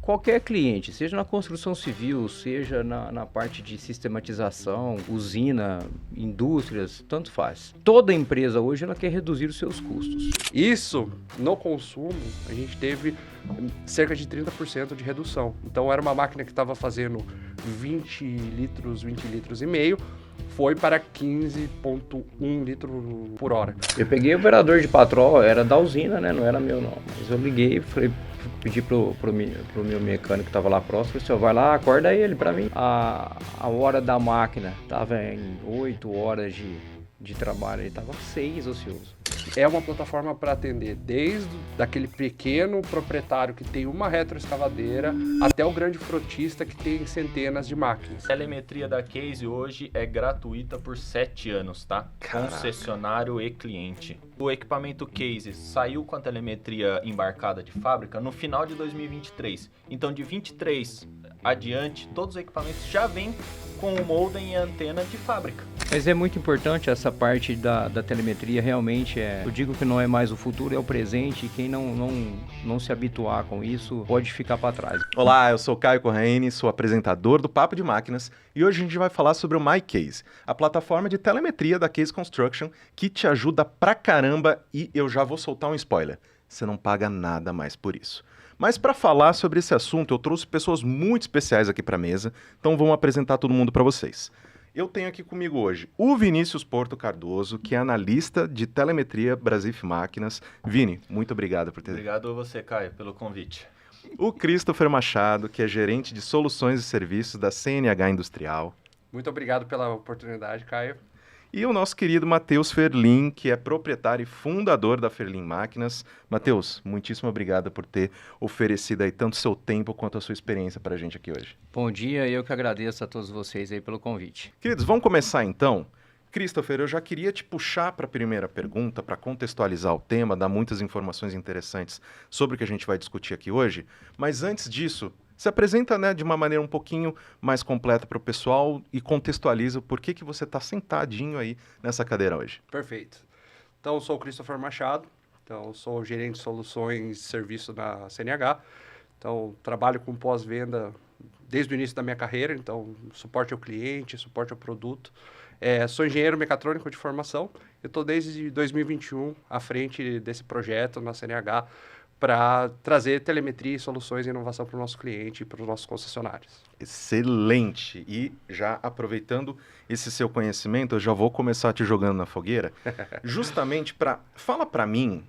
qualquer cliente, seja na construção civil, seja na parte de sistematização, usina, indústrias, tanto faz. Toda empresa hoje ela quer reduzir os seus custos. Isso, no consumo, a gente teve cerca de 30% de redução. Então, era uma máquina que estava fazendo 20 litros e meio, foi para 15,1 litro por hora. Eu peguei o operador de patrol, era da usina, né? Não era meu não. Mas eu liguei e falei, pedi pro meu mecânico que estava lá próximo, falei, senhor, vai lá, acorda ele para mim. A hora da máquina estava em 8 horas de trabalho, ele estava 6 ocioso. É uma plataforma para atender desde daquele pequeno proprietário que tem uma retroescavadeira até o grande frotista que tem centenas de máquinas. A telemetria da Case hoje é gratuita por 7 anos, tá? Caraca. Concessionário e cliente. O equipamento Case saiu com a telemetria embarcada de fábrica no final de 2023. Então, de 23 adiante, todos os equipamentos já vêm com o modem e antena de fábrica. Mas é muito importante essa parte da telemetria, realmente eu digo que não é mais o futuro, é o presente, e quem não se habituar com isso pode ficar para trás. Olá, eu sou o Caio Corraine, sou apresentador do Papo de Máquinas e hoje a gente vai falar sobre o MyCase, a plataforma de telemetria da Case Construction que te ajuda pra caramba e eu já vou soltar um spoiler, você não paga nada mais por isso. Mas para falar sobre esse assunto, eu trouxe pessoas muito especiais aqui para a mesa, então vamos apresentar todo mundo para vocês. Eu tenho aqui comigo hoje o Vinícius Porto Cardoso, que é analista de telemetria Brasif Máquinas. Vini, muito obrigado por ter... Obrigado a você, Caio, pelo convite. O Christopher Machado, que é gerente de soluções e serviços da CNH Industrial. Muito obrigado pela oportunidade, Caio. E o nosso querido Matheus Ferlin, que é proprietário e fundador da Ferlin Máquinas. Matheus, muitíssimo obrigado por ter oferecido aí tanto seu tempo quanto a sua experiência para a gente aqui hoje. Bom dia, eu que agradeço a todos vocês aí pelo convite. Queridos, vamos começar então? Christopher, eu já queria te puxar para a primeira pergunta, para contextualizar o tema, dar muitas informações interessantes sobre o que a gente vai discutir aqui hoje. Mas antes disso, se apresenta, né, de uma maneira um pouquinho mais completa para o pessoal e contextualiza o porquê que você está sentadinho aí nessa cadeira hoje. Perfeito. Então, eu sou o Christopher Machado, então sou gerente de soluções e serviço na CNH. Então, trabalho com pós-venda desde o início da minha carreira, então suporte ao cliente, suporte ao produto. Sou engenheiro mecatrônico de formação, eu estou desde 2021 à frente desse projeto na CNH, para trazer telemetria e soluções e inovação para o nosso cliente e para os nossos concessionários. Excelente! E já aproveitando esse seu conhecimento, eu já vou começar te jogando na fogueira, justamente para... Fala para mim,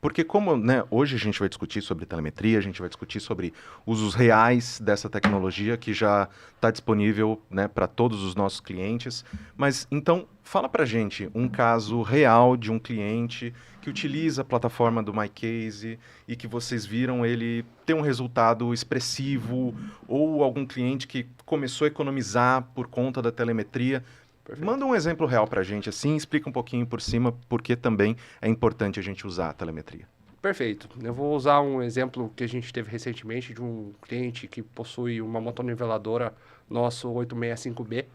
porque como, né, hoje a gente vai discutir sobre telemetria, a gente vai discutir sobre usos reais dessa tecnologia que já está disponível, né, para todos os nossos clientes, mas então fala para gente um caso real de um cliente que utiliza a plataforma do MyCase e que vocês viram ele ter um resultado expressivo ou algum cliente que começou a economizar por conta da telemetria. Perfeito. Manda um exemplo real para a gente, assim, explica um pouquinho por cima porque também é importante a gente usar a telemetria. Perfeito. Eu vou usar um exemplo que a gente teve recentemente de um cliente que possui uma motoniveladora nosso 865B,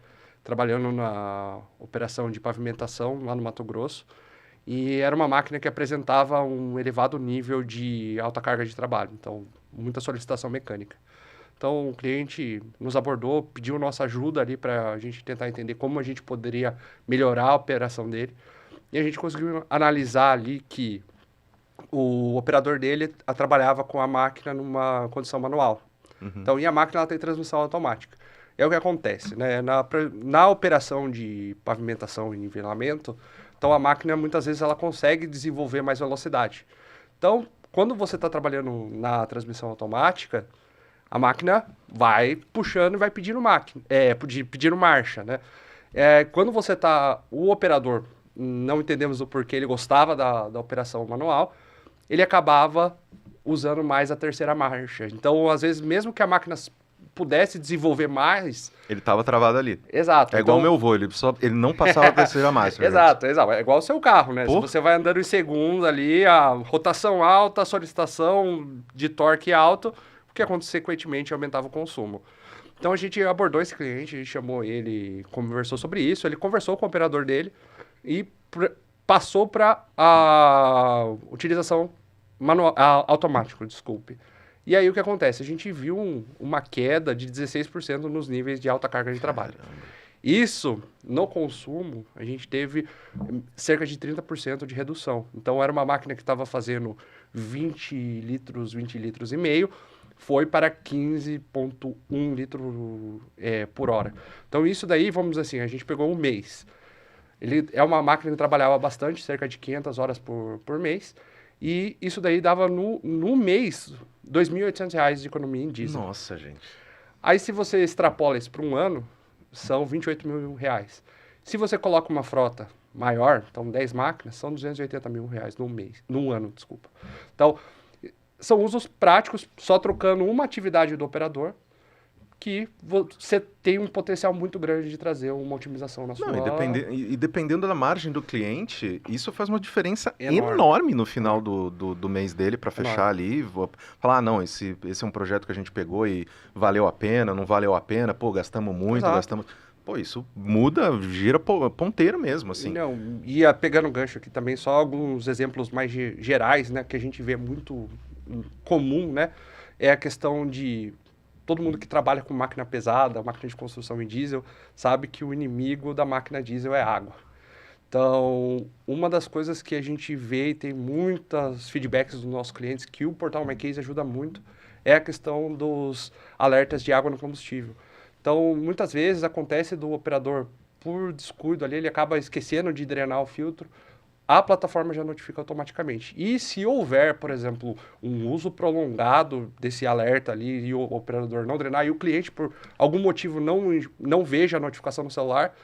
trabalhando na operação de pavimentação lá no Mato Grosso. E era uma máquina que apresentava um elevado nível de alta carga de trabalho, então muita solicitação mecânica. Então o cliente nos abordou, pediu nossa ajuda ali para a gente tentar entender como a gente poderia melhorar a operação dele. E a gente conseguiu analisar ali que o operador dele trabalhava com a máquina numa condição manual. Uhum. Então, e a máquina ela tem transmissão automática. É o que acontece, né? Na operação de pavimentação e nivelamento, então a máquina muitas vezes ela consegue desenvolver mais velocidade. Então, quando você está trabalhando na transmissão automática, a máquina vai puxando e vai pedindo pedindo marcha, né? Quando você está... O operador, não entendemos o porquê, ele gostava da operação manual, ele acabava usando mais a terceira marcha. Então, às vezes, mesmo que a máquina pudesse desenvolver mais... Ele estava travado ali. Exato. É igual o meu vô, ele não passava a terceira marcha. Exato. É igual o seu carro, né? Se você vai andando em segundos ali, a rotação alta, a solicitação de torque alto, o que consequentemente aumentava o consumo. Então a gente abordou esse cliente, a gente chamou ele, conversou sobre isso, ele conversou com o operador dele e passou para a utilização automática, desculpe. E aí o que acontece? A gente viu uma queda de 16% nos níveis de alta carga de trabalho. Isso, no consumo, a gente teve cerca de 30% de redução. Então, era uma máquina que estava fazendo 20 litros e meio, foi para 15,1 litro por hora. Então, isso daí, vamos dizer assim, a gente pegou um mês. Ele é uma máquina que trabalhava bastante, cerca de 500 horas por mês, e isso daí dava no mês R$ 2.800 de economia em diesel. Nossa, gente. Aí, se você extrapola isso para um ano, são R$ 28 mil. Se você coloca uma frota maior, então 10 máquinas, são R$ 280 mil num ano, desculpa. Então, são usos práticos, só trocando uma atividade do operador, que você tem um potencial muito grande de trazer uma otimização na sua... Não, e dependendo da margem do cliente, isso faz uma diferença Enorme. enorme no final do mês dele para fechar ali. Vou falar, não, esse é um projeto que a gente pegou e valeu a pena, não valeu a pena, pô, gastamos muito, Exato. gastamos... Pô, isso muda, gira ponteiro mesmo, assim. Não, e pegando gancho aqui também, só alguns exemplos mais gerais, né, que a gente vê muito comum, né, é a questão de... Todo mundo que trabalha com máquina pesada, máquina de construção em diesel, sabe que o inimigo da máquina diesel é água. Então, uma das coisas que a gente vê e tem muitos feedbacks dos nossos clientes que o portal MyCase ajuda muito é a questão dos alertas de água no combustível. Então, muitas vezes acontece do operador, por descuido ali, ele acaba esquecendo de drenar o filtro, a plataforma já notifica automaticamente. E se houver, por exemplo, um uso prolongado desse alerta ali e o operador não drenar e o cliente, por algum motivo, não veja a notificação no celular,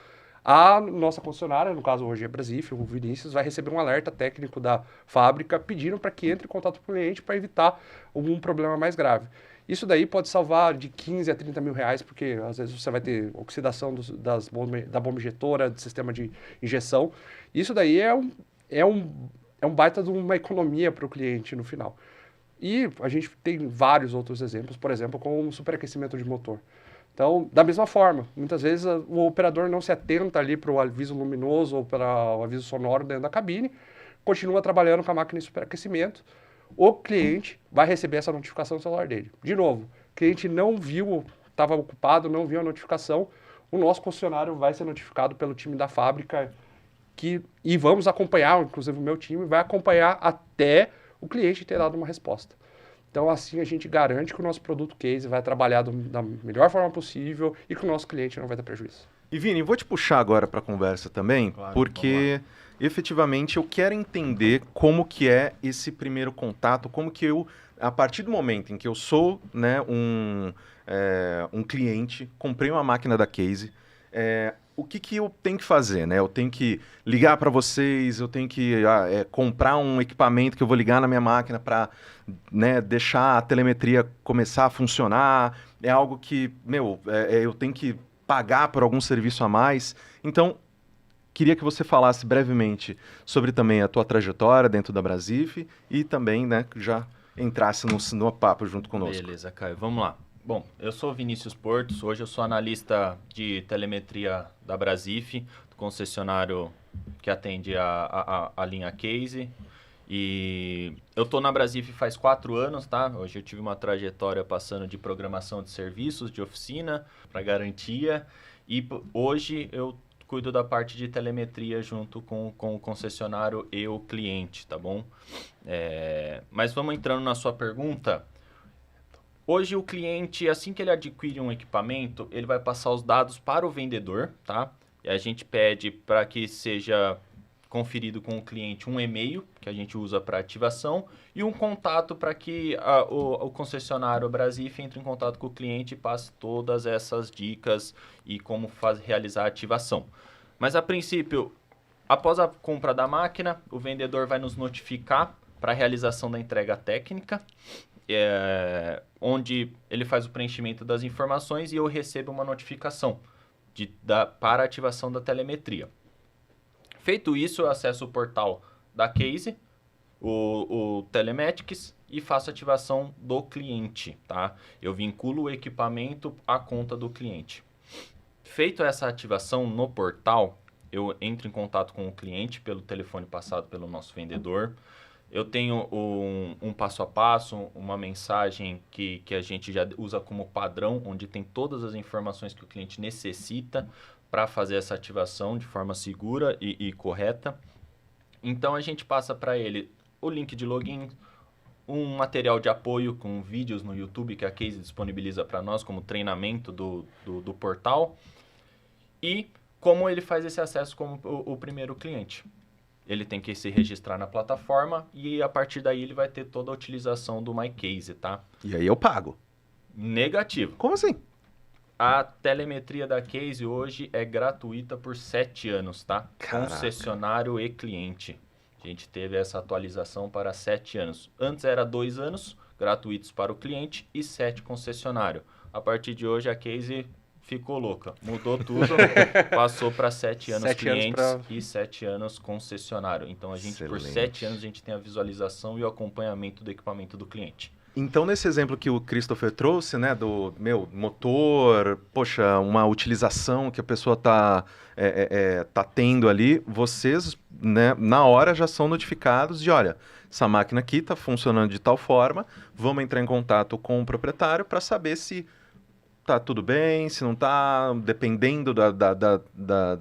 a nossa concessionária, no caso hoje é Brasif, o Vinícius, vai receber um alerta técnico da fábrica pedindo para que entre em contato com o cliente para evitar algum problema mais grave. Isso daí pode salvar de 15 a 30 mil reais, porque às vezes você vai ter oxidação da bomba injetora, do sistema de injeção. Isso daí é um baita de uma economia para o cliente no final. E a gente tem vários outros exemplos, por exemplo, com o superaquecimento de motor. Então, da mesma forma, muitas vezes o operador não se atenta ali para o aviso luminoso ou para o aviso sonoro dentro da cabine, continua trabalhando com a máquina em superaquecimento, o cliente vai receber essa notificação no celular dele. De novo, o cliente não viu, estava ocupado, não viu a notificação, o nosso concessionário vai ser notificado pelo time da fábrica e vamos acompanhar, inclusive o meu time vai acompanhar até o cliente ter dado uma resposta. Então, assim, a gente garante que o nosso produto case vai trabalhar da melhor forma possível e que o nosso cliente não vai ter prejuízo. E Vini, vou te puxar agora para a conversa também, Claro, porque efetivamente eu quero entender como que é esse primeiro contato, como que eu, a partir do momento em que eu sou, né, um cliente, comprei uma máquina da Case, o que eu tenho que fazer, né? Eu tenho que ligar para vocês, eu tenho que comprar um equipamento que eu vou ligar na minha máquina para, né, deixar a telemetria começar a funcionar. É algo que, eu tenho que pagar por algum serviço a mais. Então, queria que você falasse brevemente sobre também a tua trajetória dentro da Brasif e também, né, já entrasse no papo junto conosco. Beleza, Caio. Vamos lá. Bom, eu sou Vinícius Portos, hoje eu sou analista de telemetria da Brasif, do concessionário que atende a linha Case. E eu estou na Brasif faz 4 anos, tá? Hoje eu tive uma trajetória passando de programação de serviços, de oficina, para garantia. E hoje eu cuido da parte de telemetria junto com o concessionário e o cliente, tá bom? Mas vamos entrando na sua pergunta. Hoje o cliente, assim que ele adquire um equipamento, ele vai passar os dados para o vendedor, tá? E a gente pede para que seja conferido com o cliente um e-mail, que a gente usa para ativação, e um contato para que o concessionário Brasif entre em contato com o cliente e passe todas essas dicas e como realizar a ativação. Mas a princípio, após a compra da máquina, o vendedor vai nos notificar para a realização da entrega técnica, onde ele faz o preenchimento das informações e eu recebo uma notificação para a ativação da telemetria. Feito isso, eu acesso o portal da Case, o Telematics, e faço a ativação do cliente, tá? Eu vinculo o equipamento à conta do cliente. Feito essa ativação no portal, eu entro em contato com o cliente pelo telefone passado pelo nosso vendedor, Eu tenho um passo a passo, uma mensagem que a gente já usa como padrão, onde tem todas as informações que o cliente necessita para fazer essa ativação de forma segura e correta. Então, a gente passa para ele o link de login, um material de apoio com vídeos no YouTube que a Case disponibiliza para nós como treinamento do portal e como ele faz esse acesso como o primeiro cliente. Ele tem que se registrar na plataforma e a partir daí ele vai ter toda a utilização do MyCase, tá? E aí eu pago. Negativo. Como assim? A telemetria da Case hoje é gratuita por 7 anos, tá? Caraca. Concessionário e cliente. A gente teve essa atualização para 7 anos. Antes era 2 anos gratuitos para o cliente e 7 concessionário. A partir de hoje a Case ficou louca. Mudou tudo, passou para 7 anos 7 clientes anos e 7 anos concessionário. Então a gente, por Excelente. 7 anos, a gente tem a visualização e o acompanhamento do equipamento do cliente. Então, nesse exemplo que o Christopher trouxe, né, do motor, poxa, uma utilização que a pessoa tá tendo ali, vocês, né, na hora já são notificados de, olha, essa máquina aqui está funcionando de tal forma, vamos entrar em contato com o proprietário para saber se tá tudo bem, se não tá, dependendo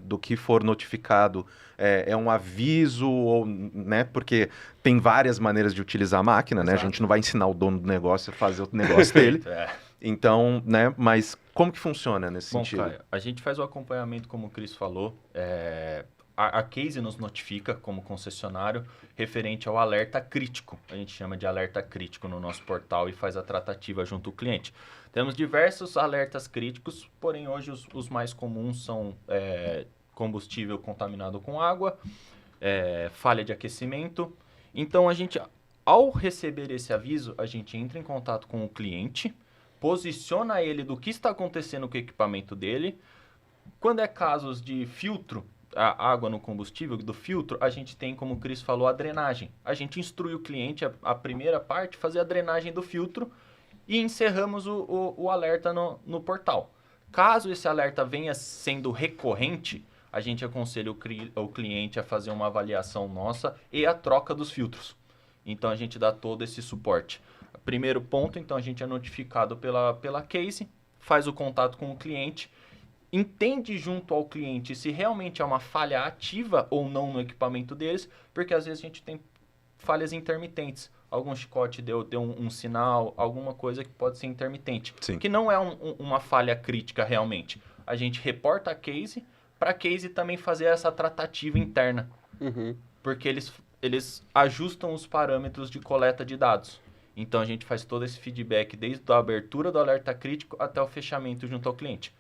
do que for notificado, é um aviso, ou, né, porque tem várias maneiras de utilizar a máquina, né, a Exato. gente não vai ensinar o dono do negócio a fazer o negócio dele, então, né, mas como que funciona nesse Bom, sentido? Caio, a gente faz o acompanhamento, como o Cris falou, a Case nos notifica como concessionário referente ao alerta crítico. A gente chama de alerta crítico no nosso portal e faz a tratativa junto ao cliente. Temos diversos alertas críticos, porém hoje os mais comuns são combustível contaminado com água, falha de aquecimento. Então a gente, ao receber esse aviso, a gente entra em contato com o cliente, posiciona ele do que está acontecendo com o equipamento dele. Quando é casos de filtro, a água no combustível, do filtro, a gente tem, como o Cris falou, a drenagem. A gente instrui o cliente, a primeira parte, fazer a drenagem do filtro e encerramos o alerta no portal. Caso esse alerta venha sendo recorrente, a gente aconselha o cliente a fazer uma avaliação nossa e a troca dos filtros. Então, a gente dá todo esse suporte. Primeiro ponto, então, a gente é notificado pela Case, faz o contato com o cliente, entende junto ao cliente se realmente é uma falha ativa ou não no equipamento deles, porque às vezes a gente tem falhas intermitentes. Algum chicote deu um sinal, alguma coisa que pode ser intermitente. Sim. Que não é uma falha crítica realmente. A gente reporta a Case, para a Case também fazer essa tratativa interna. Uhum. Porque eles ajustam os parâmetros de coleta de dados. Então a gente faz todo esse feedback desde a abertura do alerta crítico até o fechamento junto ao cliente.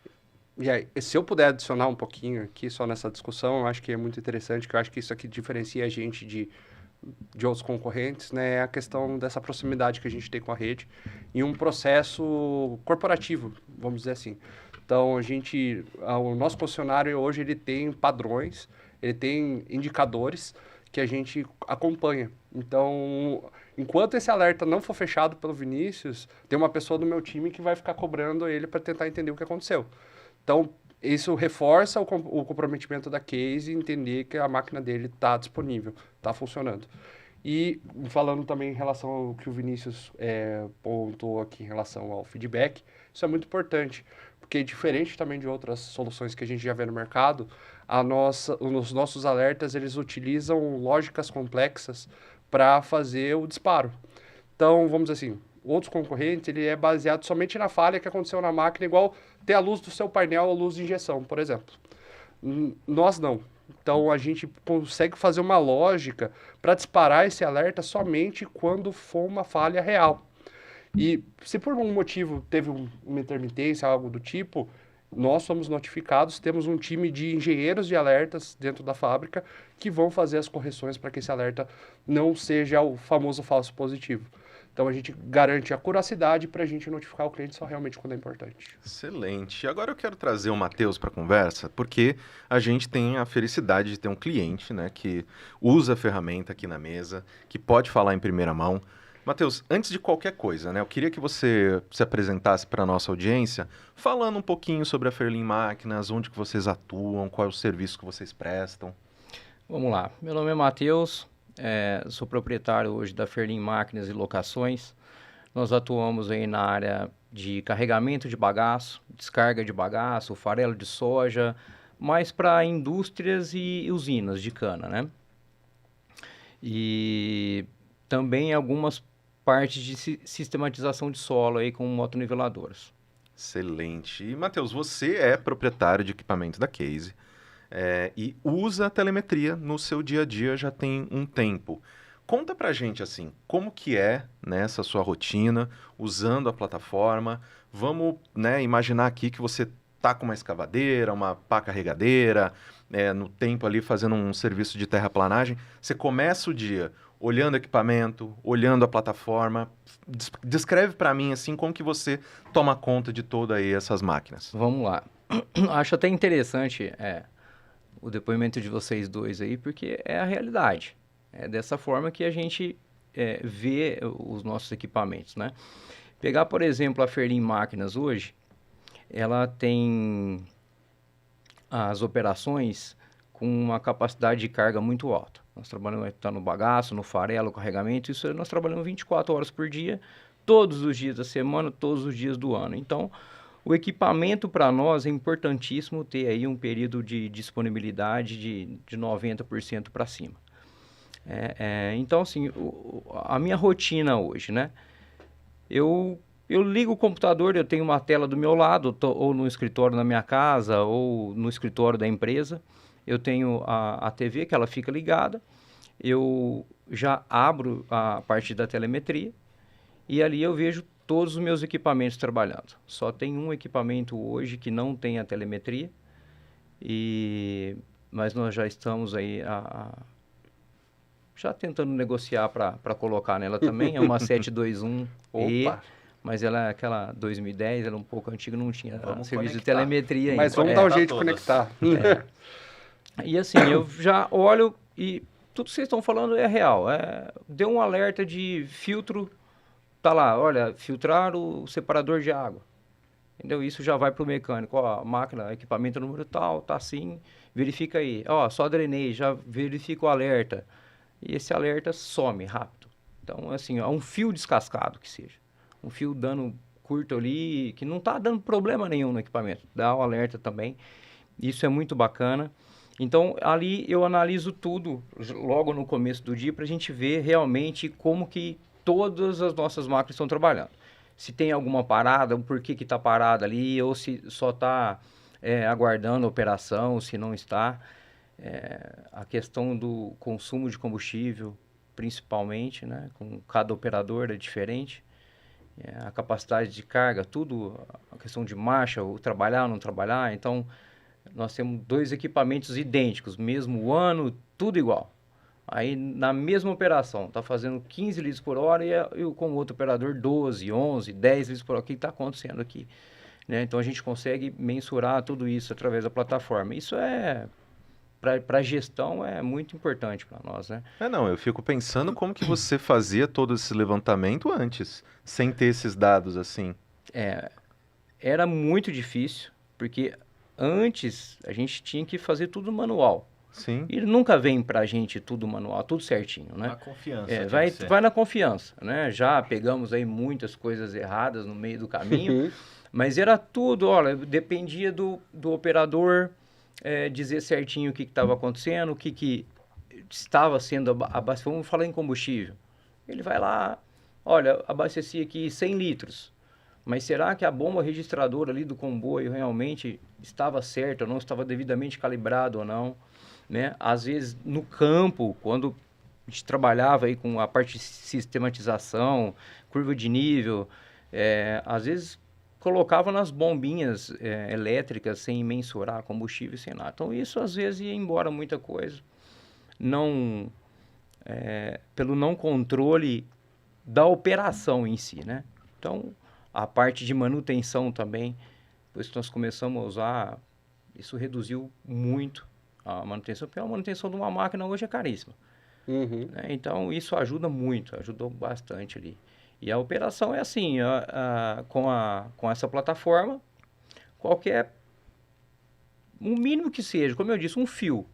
E aí, se eu puder adicionar um pouquinho aqui só nessa discussão, eu acho que é muito interessante, que eu acho que isso aqui diferencia a gente de outros concorrentes, né? É a questão dessa proximidade que a gente tem com a rede e um processo corporativo, vamos dizer assim. Então, o nosso concessionário hoje ele tem padrões, ele tem indicadores que a gente acompanha. Então, enquanto esse alerta não for fechado pelo Vinícius, tem uma pessoa do meu time que vai ficar cobrando ele para tentar entender o que aconteceu. Então, isso reforça o comprometimento da Case e entender que a máquina dele está disponível, está funcionando. E falando também em relação ao que o Vinícius pontuou aqui em relação ao feedback, isso é muito importante, porque diferente também de outras soluções que a gente já vê no mercado, os nossos alertas eles utilizam lógicas complexas para fazer o disparo. Então, vamos dizer assim, outros concorrentes, ele é baseado somente na falha que aconteceu na máquina, igual ter a luz do seu painel, a luz de injeção, por exemplo. Nós não. Então, a gente consegue fazer uma lógica para disparar esse alerta somente quando for uma falha real. E se por algum motivo teve uma intermitência, algo do tipo, nós somos notificados, temos um time de engenheiros de alertas dentro da fábrica que vão fazer as correções para que esse alerta não seja o famoso falso positivo. Então, a gente garante a curacidade para a gente notificar o cliente só realmente quando é importante. Excelente. E agora eu quero trazer o Matheus para a conversa, porque a gente tem a felicidade de ter um cliente, né, que usa a ferramenta aqui na mesa, que pode falar em primeira mão. Matheus, antes de qualquer coisa, né, eu queria que você se apresentasse para a nossa audiência, falando um pouquinho sobre a Ferlin Máquinas, onde que vocês atuam, qual é o serviço que vocês prestam. Vamos lá. Meu nome é Matheus. sou proprietário hoje da Ferlim Máquinas e Locações. Nós atuamos aí na área de carregamento de bagaço, descarga de bagaço, farelo de soja, mais para indústrias e usinas de cana, né? E também algumas partes de sistematização de solo aí com motoniveladoras. Excelente. E, Matheus, você é proprietário de equipamento da Case e usa a telemetria no seu dia a dia já tem um tempo. Conta pra gente, assim, como que é nessa sua rotina, usando a plataforma. Vamos, né, imaginar aqui que você tá com uma escavadeira, uma pá carregadeira, no tempo ali fazendo um serviço de terraplanagem. Você começa o dia olhando o equipamento, olhando a plataforma. Descreve para mim, assim, como que você toma conta de todas aí essas máquinas. Vamos lá. Acho até interessante o depoimento de vocês dois aí, porque é a realidade. É dessa forma que a gente vê os nossos equipamentos, né? Pegar, por exemplo, a Ferlim Máquinas hoje, ela tem as operações com uma capacidade de carga muito alta. Nós trabalhamos no bagaço, no farelo, carregamento, isso nós trabalhamos 24 horas por dia, todos os dias da semana, todos os dias do ano. Então, o equipamento para nós é importantíssimo ter aí um período de disponibilidade de 90% para cima. Então, assim, a minha rotina hoje, né? Eu ligo o computador, eu tenho uma tela do meu lado, ou no escritório na minha casa, ou no escritório da empresa. Eu tenho a TV, que ela fica ligada. Eu já abro a parte da telemetria e ali eu vejo todos os meus equipamentos trabalhando. Só tem um equipamento hoje que não tem a telemetria, mas nós já estamos aí já tentando negociar para colocar nela também. É uma 721E, mas ela é aquela 2010, ela é um pouco antiga, não tinha serviço de telemetria ainda. Mas vamos dar um jeito de conectar. E assim, eu já olho e tudo que vocês estão falando é real. Deu um alerta de filtro, tá lá, olha, filtrar o separador de água. Entendeu? Isso já vai para o mecânico. Ó, a máquina, equipamento número tal, tá assim, verifica aí. Ó, só drenei, já verifica o alerta. E esse alerta some rápido. Então, assim, é um fio descascado que seja. Um fio dando curto ali, que não está dando problema nenhum no equipamento. Dá o alerta também. Isso é muito bacana. Então, ali eu analiso tudo logo no começo do dia para a gente ver realmente como que todas as nossas máquinas estão trabalhando. Se tem alguma parada, o porquê que está parada ali, ou se só está aguardando a operação, se não está. A questão do consumo de combustível, principalmente, né? Com cada operador é diferente. A capacidade de carga, tudo, a questão de marcha, o trabalhar ou não trabalhar. Então, nós temos 2 equipamentos idênticos, mesmo ano, tudo igual. Aí, na mesma operação, está fazendo 15 litros por hora e com o outro operador 12, 11, 10 litros por hora. O que está acontecendo aqui? Né? Então, a gente consegue mensurar tudo isso através da plataforma. Isso para a gestão é muito importante para nós, né? Não, eu fico pensando como que você fazia todo esse levantamento antes, sem ter esses dados assim. Era muito difícil, porque antes a gente tinha que fazer tudo manual. Sim. E nunca vem pra gente tudo manual, tudo certinho, né? A confiança. Vai na confiança, né? Já pegamos aí muitas coisas erradas no meio do caminho, mas era tudo, olha, dependia do operador dizer certinho o que estava acontecendo, o que estava sendo abastecido. Vamos falar em combustível. Ele vai lá, olha, abasteci aqui 100 litros. Mas será que a bomba registradora ali do comboio realmente estava certa ou não, estava devidamente calibrado ou não? Né? Às vezes, no campo, quando a gente trabalhava aí com a parte de sistematização, curva de nível, às vezes colocava nas bombinhas elétricas sem mensurar combustível, sem nada. Então, isso às vezes ia embora muita coisa. Pelo não controle da operação em si, né? Então, a parte de manutenção também, depois que nós começamos a usar, isso reduziu muito a manutenção, porque a manutenção de uma máquina hoje é caríssima. Né? Então, isso ajudou bastante ali. E a operação é assim, com essa plataforma, o mínimo que seja, como eu disse, um fio.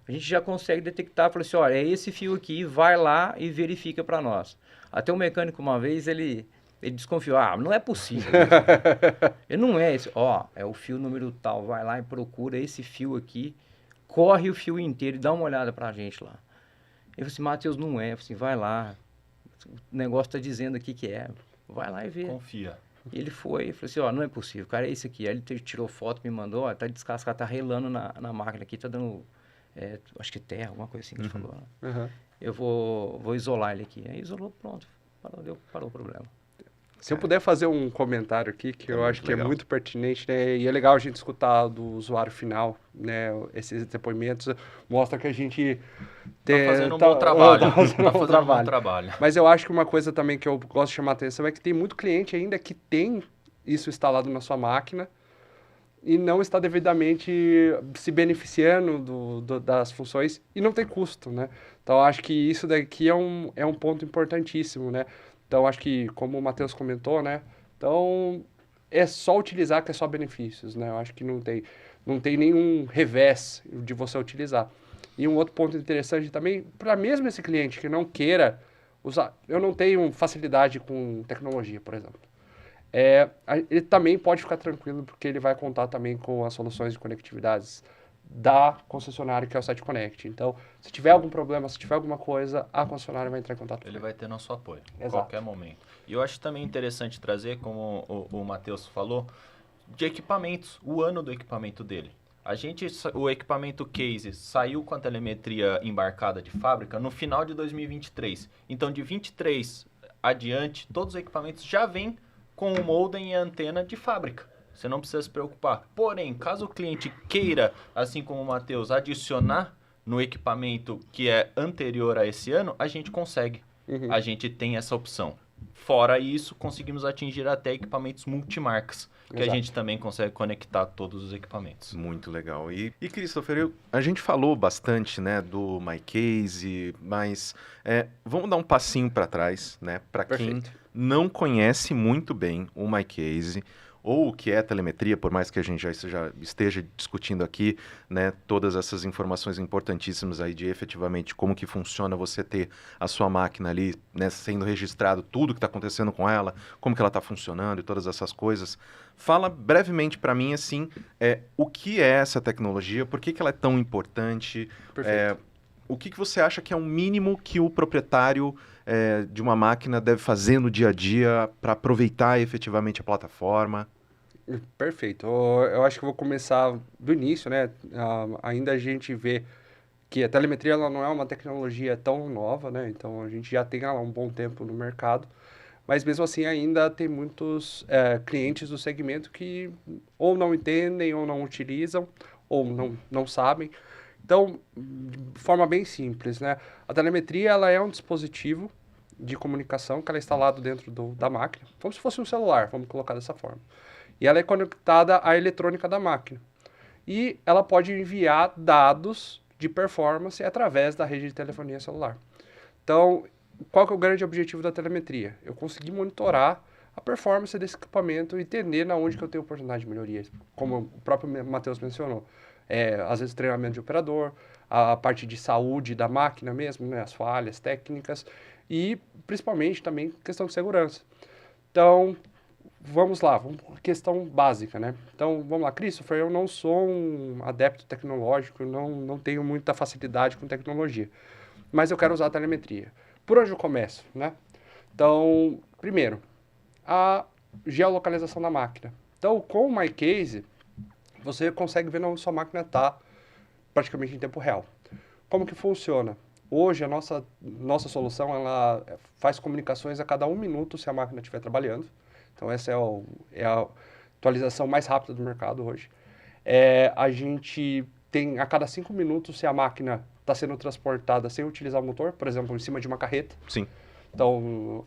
a gente já consegue detectar, fala assim, olha, é esse fio aqui, vai lá e verifica para nós. Até o mecânico uma vez, ele desconfiou, não é possível isso. Ele não é esse, é o fio número tal, vai lá e procura esse fio aqui, corre o fio inteiro e dá uma olhada pra gente lá. Eu falei assim, Matheus, não é, eu falei assim, vai lá, o negócio tá dizendo aqui que é, vai lá e vê. Confia. E ele foi, falou assim, não é possível, cara, é esse aqui. Aí ele tirou foto, me mandou, tá descascado, tá relando na máquina aqui, tá dando, acho que terra, alguma coisa assim que ele falou. Né? Uhum. Eu vou isolar ele aqui. Aí isolou, pronto, parou o problema. Se eu puder fazer um comentário aqui, que eu acho que legal. é muito pertinente, né? E é legal a gente escutar do usuário final, né? Esses depoimentos mostra que a gente Tá fazendo um bom trabalho. Tá fazendo um bom trabalho. Mas eu acho que uma coisa também que eu gosto de chamar a atenção é que tem muito cliente ainda que tem isso instalado na sua máquina e não está devidamente se beneficiando das funções e não tem custo, né? Então, eu acho que isso daqui é um ponto importantíssimo, né? Então, acho que, como o Matheus comentou, né? Então, é só utilizar que é só benefícios, né? Eu acho que não tem nenhum revés de você utilizar. E um outro ponto interessante também, para mesmo esse cliente que não queira usar... Eu não tenho facilidade com tecnologia, por exemplo. Ele também pode ficar tranquilo, porque ele vai contar também com as soluções de conectividades da concessionária, que é o Site Connect. Então, se tiver algum problema, se tiver alguma coisa, a concessionária vai entrar em contato. Ele vai ter nosso apoio, em Exato. qualquer momento. E eu acho também interessante trazer, como o Matheus falou, de equipamentos, o ano do equipamento dele. O equipamento Case saiu com a telemetria embarcada de fábrica no final de 2023. Então, de 23 adiante, todos os equipamentos já vêm com o modem e a antena de fábrica. Você não precisa se preocupar. Porém, caso o cliente queira, assim como o Matheus, adicionar no equipamento que é anterior a esse ano, a gente consegue. Uhum. A gente tem essa opção. Fora isso, conseguimos atingir até equipamentos multimarcas, que Exato. a gente também consegue conectar todos os equipamentos. Muito legal. E Christopher, a gente falou bastante, né, do MyCase, mas vamos dar um passinho para trás, né, para quem não conhece muito bem o MyCase ou o que é telemetria, por mais que a gente já esteja discutindo aqui, né, todas essas informações importantíssimas aí de efetivamente como que funciona você ter a sua máquina ali, né, sendo registrado tudo que está acontecendo com ela, como que ela está funcionando e todas essas coisas. Fala brevemente para mim, assim, o que é essa tecnologia, por que ela é tão importante, o que você acha que é o mínimo que o proprietário de uma máquina deve fazer no dia a dia para aproveitar efetivamente a plataforma? Perfeito. Eu acho que eu vou começar do início, né? Ainda a gente vê que a telemetria ela não é uma tecnologia tão nova, né? Então, a gente já tem ela há um bom tempo no mercado. Mas, mesmo assim, ainda tem muitos clientes do segmento que ou não entendem, ou não utilizam, ou não sabem. Então, de forma bem simples, né? A telemetria ela é um dispositivo de comunicação que ela é instalado dentro da máquina, como se fosse um celular, vamos colocar dessa forma. E ela é conectada à eletrônica da máquina. E ela pode enviar dados de performance através da rede de telefonia celular. Então, qual que é o grande objetivo da telemetria? Eu conseguir monitorar a performance desse equipamento e entender onde que eu tenho oportunidade de melhoria, como o próprio Matheus mencionou. Às vezes treinamento de operador, a parte de saúde da máquina mesmo, né, as falhas técnicas e principalmente também questão de segurança. Então, vamos lá, questão básica, né? Então, vamos lá, Christopher, eu não sou um adepto tecnológico, não tenho muita facilidade com tecnologia, mas eu quero usar a telemetria. Por onde eu começo, né? Então, primeiro, a geolocalização da máquina. Então, com o MyCase, você consegue ver onde sua máquina está praticamente em tempo real. Como que funciona? Hoje, a nossa solução ela faz comunicações a cada 1 minuto se a máquina estiver trabalhando. Então, essa é a atualização mais rápida do mercado hoje. A gente tem a cada 5 minutos se a máquina está sendo transportada sem utilizar o motor, por exemplo, em cima de uma carreta. Sim. Então,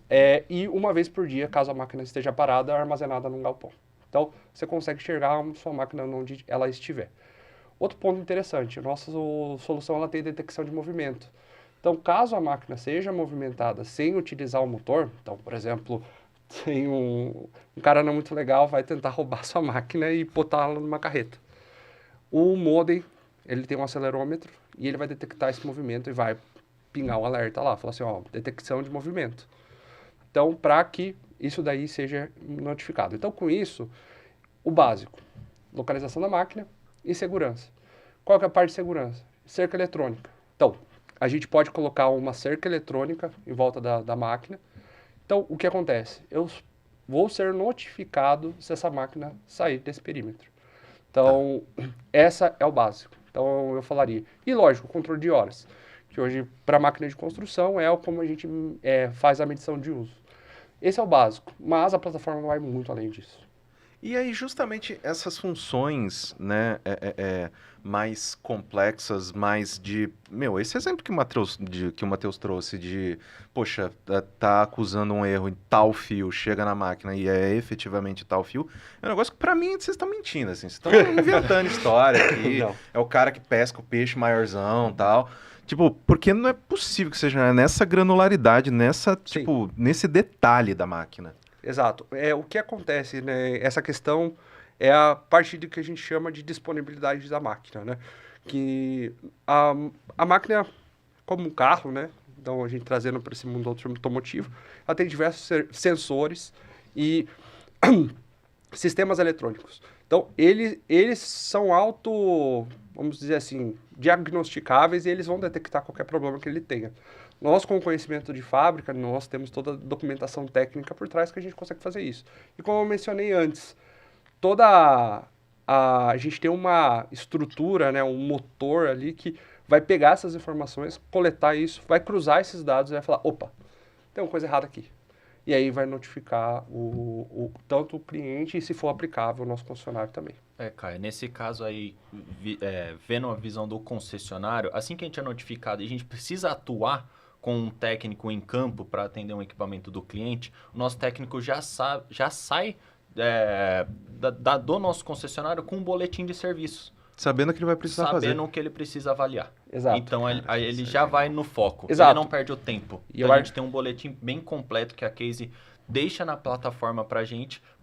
e uma vez por dia, caso a máquina esteja parada, armazenada num galpão. Então, você consegue enxergar a sua máquina onde ela estiver. Outro ponto interessante, a nossa solução ela tem detecção de movimento. Então, caso a máquina seja movimentada sem utilizar o motor, então, por exemplo, tem um cara não muito legal vai tentar roubar sua máquina e botá-la numa carreta. O modem ele tem um acelerômetro e ele vai detectar esse movimento e vai pingar um alerta lá, falar assim, ó, detecção de movimento. Então, para que isso daí seja notificado. Então, com isso, o básico, localização da máquina e segurança. Qual que é a parte de segurança? Cerca eletrônica. Então, a gente pode colocar uma cerca eletrônica em volta da máquina. Então, o que acontece? Eu vou ser notificado se essa máquina sair desse perímetro. Então, essa é o básico. Então, eu falaria. E, lógico, controle de horas, que hoje, para máquina de construção, é como a gente faz a medição de uso. Esse é o básico, mas a plataforma vai muito além disso. E aí, justamente essas funções, né, mais complexas, mais de... Meu, esse exemplo que o Matheus trouxe de, poxa, tá acusando um erro em tal fio, chega na máquina e é efetivamente tal fio, é um negócio que pra mim vocês estão mentindo, assim, vocês estão inventando história aqui, Não. é o cara que pesca o peixe maiorzão e tal... Tipo, porque não é possível que seja nessa granularidade, tipo, nesse detalhe da máquina. Exato. O que acontece, né? Essa questão é a parte do que a gente chama de disponibilidade da máquina, né? Que a máquina, como um carro, né? Então, a gente trazendo para esse mundo automotivo, ela tem diversos sensores e sistemas eletrônicos. Então, eles são vamos dizer assim, diagnosticáveis e eles vão detectar qualquer problema que ele tenha. Nós, com o conhecimento de fábrica, nós temos toda a documentação técnica por trás que a gente consegue fazer isso. E como eu mencionei antes, a gente tem uma estrutura, né, um motor ali que vai pegar essas informações, coletar isso, vai cruzar esses dados e vai falar, opa, tem uma coisa errada aqui. E aí vai notificar tanto o cliente e, se for aplicável, o nosso concessionário também. Caio, nesse caso aí, vendo a visão do concessionário, assim que a gente é notificado e a gente precisa atuar com um técnico em campo para atender um equipamento do cliente, o nosso técnico já sai do nosso concessionário com um boletim de serviços. Sabendo que ele vai precisar fazer. Sabendo o que ele precisa avaliar. Exato. Então, ele já vai no foco. Exato. Ele não perde o tempo. E Então, a gente tem um boletim bem completo que a Case deixa na plataforma para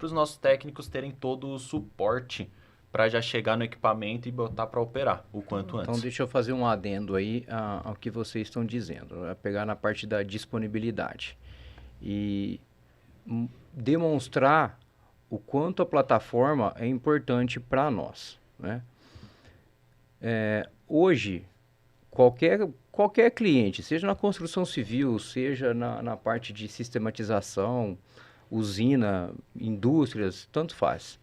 os nossos técnicos terem todo o suporte para já chegar no equipamento e botar para operar o quanto antes. Então, deixa eu fazer um adendo aí ao que vocês estão dizendo. Pegar na parte da disponibilidade e demonstrar o quanto a plataforma é importante para nós, né? Hoje, qualquer cliente, seja na construção civil, seja na parte de sistematização, usina, indústrias, tanto faz.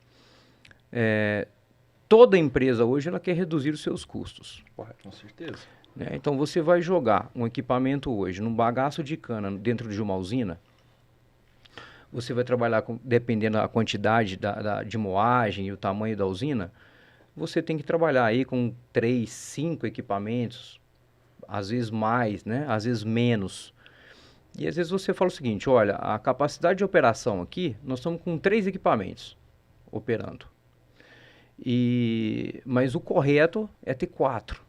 Toda empresa hoje ela quer reduzir os seus custos. Correto, com certeza. Né? Então, você vai jogar um equipamento hoje num bagaço de cana dentro de uma usina, você vai trabalhar, dependendo da quantidade de moagem e o tamanho da usina, você tem que trabalhar aí com 3, 5 equipamentos, às vezes mais, né? Às vezes menos. E às vezes você fala o seguinte, olha, a capacidade de operação aqui, nós estamos com 3 equipamentos operando. Mas o correto é ter 4.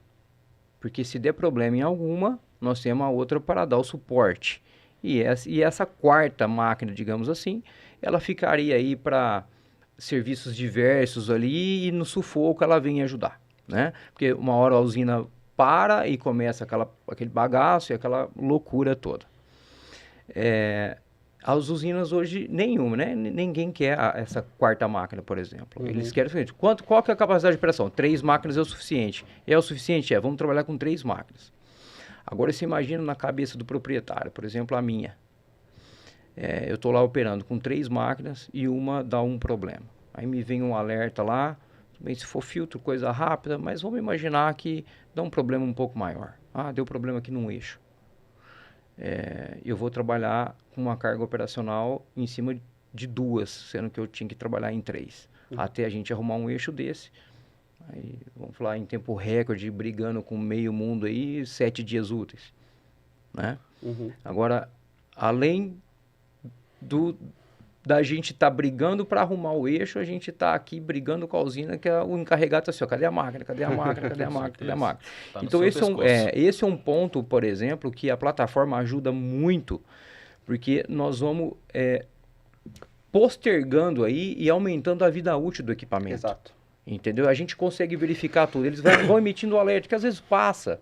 Porque se der problema em alguma, nós temos a outra para dar o suporte. E essa quarta máquina, digamos assim, ela ficaria aí para serviços diversos ali e no sufoco ela vem ajudar, né? Porque uma hora a usina para e começa aquele bagaço e aquela loucura toda. As usinas hoje, nenhuma, né? Ninguém quer essa quarta máquina, por exemplo. Uhum. Eles querem o seguinte, qual que é a capacidade de operação? 3 máquinas é o suficiente. É o suficiente? Vamos trabalhar com 3 máquinas. Agora, você imagina na cabeça do proprietário, por exemplo, a minha. Eu estou lá operando com 3 máquinas e uma dá um problema. Aí me vem um alerta lá, bem, se for filtro, coisa rápida, mas vamos imaginar que dá um problema um pouco maior. Deu problema aqui num eixo. Eu vou trabalhar com uma carga operacional em cima de 2, sendo que eu tinha que trabalhar em 3. Até a gente arrumar um eixo desse. Aí, vamos falar em tempo recorde, brigando com meio mundo aí, 7 dias úteis, né? Uhum. Agora, além da gente estar brigando para arrumar o eixo, a gente está aqui brigando com a usina, que é o encarregado está assim, ó, cadê a máquina, cadê a máquina, cadê a máquina, cadê a máquina? Tá no Então, seu esse é um ponto, por exemplo, que a plataforma ajuda muito, porque nós vamos postergando aí e aumentando a vida útil do equipamento. Exato. entendeu? A gente consegue verificar tudo. Eles vão emitindo o alerta, que às vezes passa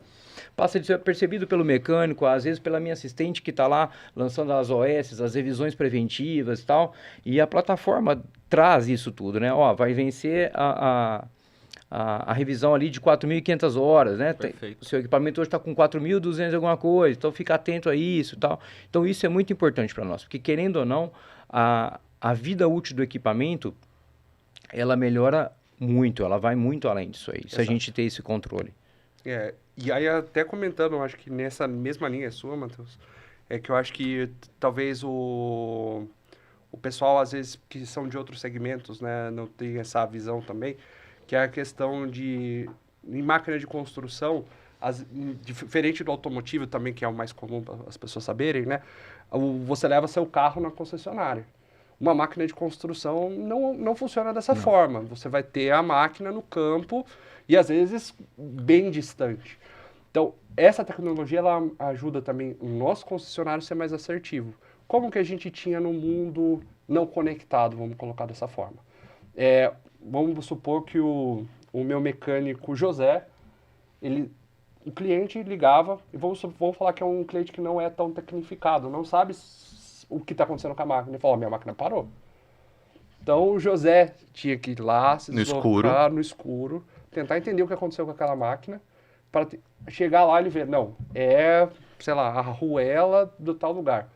percebido pelo mecânico, às vezes pela minha assistente que está lá lançando as OS, as revisões preventivas e tal, e a plataforma traz isso tudo, né? Ó, vai vencer a revisão ali de 4.500 horas, né? Perfeito. O seu equipamento hoje está com 4.200 alguma coisa, então fica atento a isso e tal. Então isso é muito importante para nós, porque querendo ou não, a vida útil do equipamento, ela melhora muito, ela vai muito além disso aí, se a gente ter esse controle. E aí até comentando, eu acho que nessa mesma linha sua, Matheus, é que eu acho que talvez o pessoal, às vezes, que são de outros segmentos, né, não tem essa visão também, que é a questão de, em máquina de construção, diferente do automotivo também, que é o mais comum para as pessoas saberem, né, você leva seu carro na concessionária. Uma máquina de construção não funciona dessa forma. Você vai ter a máquina no campo e, às vezes, bem distante. Então, essa tecnologia ela ajuda também o nosso concessionário a ser mais assertivo. Como que a gente tinha no mundo não conectado, vamos colocar dessa forma. Vamos supor que o meu mecânico José, o cliente ligava, e vamos falar que é um cliente que não é tão tecnificado, não sabe o que está acontecendo com a máquina. Ele falou, minha máquina parou. Então, o José tinha que ir lá, se deslocar no escuro, tentar entender o que aconteceu com aquela máquina, para chegar lá e ele ver, não, sei lá, a arruela do tal lugar.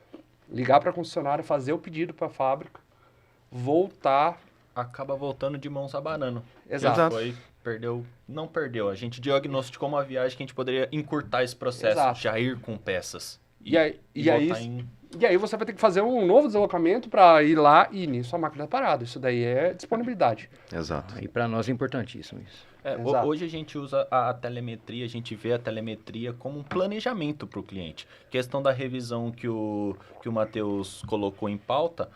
Ligar para a concessionária, fazer o pedido para a fábrica, voltar. Acaba voltando de mãos abanando. Exato. Não perdeu. A gente diagnosticou uma viagem que a gente poderia encurtar esse processo, Exato. já ir com peças. E aí você vai ter que fazer um novo deslocamento para ir lá e nisso a máquina parada. Isso daí é disponibilidade. Exato. E para nós é importantíssimo isso. Hoje a gente usa a telemetria, a gente vê a telemetria como um planejamento para o cliente. Questão da revisão que o Matheus colocou em pauta,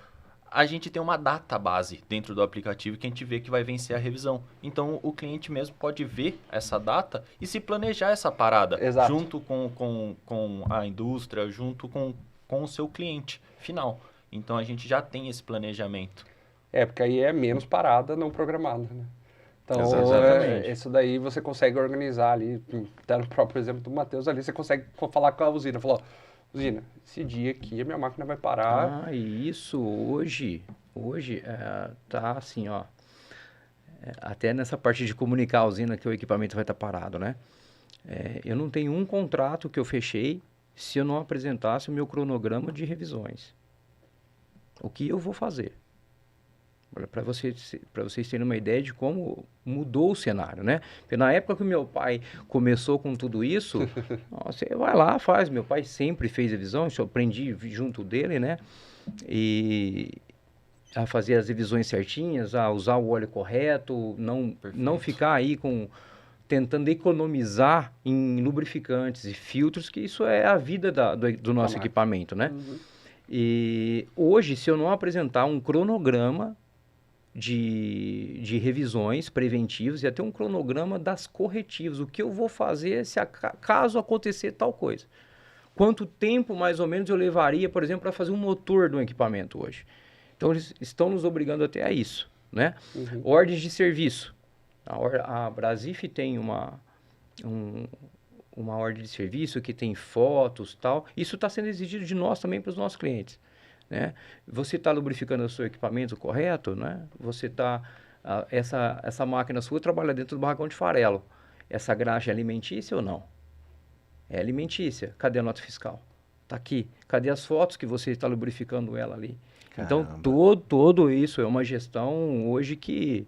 a gente tem uma data base dentro do aplicativo que a gente vê que vai vencer a revisão. Então, o cliente mesmo pode ver essa data e se planejar essa parada. Exato. Junto com a indústria, junto com o seu cliente final. Então, a gente já tem esse planejamento. Porque aí é menos parada não programada, né? Então, Exatamente. isso daí você consegue organizar ali, até no próprio exemplo do Matheus ali, você consegue falar com a usina, falar, usina, esse dia aqui a minha máquina vai parar. E isso hoje tá assim, ó, até nessa parte de comunicar a usina que o equipamento vai estar parado, né? Eu não tenho um contrato que eu fechei se eu não apresentasse o meu cronograma de revisões. O que eu vou fazer? Para vocês terem uma ideia de como mudou o cenário, né? Porque na época que o meu pai começou com tudo isso, você vai lá, faz. Meu pai sempre fez revisão, eu aprendi junto dele, né? E a fazer as revisões certinhas, a usar o óleo correto, não ficar aí tentando economizar em lubrificantes e filtros, que isso é a vida do nosso equipamento, né? Uhum. E hoje, se eu não apresentar um cronograma de revisões preventivas e até um cronograma das corretivas, o que eu vou fazer caso acontecer tal coisa. Quanto tempo, mais ou menos, eu levaria, por exemplo, para fazer um motor de um equipamento hoje. Então, eles estão nos obrigando até a isso, né? Uhum. Ordens de serviço. A Brasif tem uma ordem de serviço que tem fotos e tal. Isso está sendo exigido de nós também para os nossos clientes, né? Você está lubrificando o seu equipamento correto, né? Você está... essa máquina sua trabalha dentro do barracão de farelo. Essa graxa é alimentícia ou não? É alimentícia. Cadê a nota fiscal? Está aqui. Cadê as fotos que você está lubrificando ela ali? Caramba. Então, todo isso é uma gestão hoje que...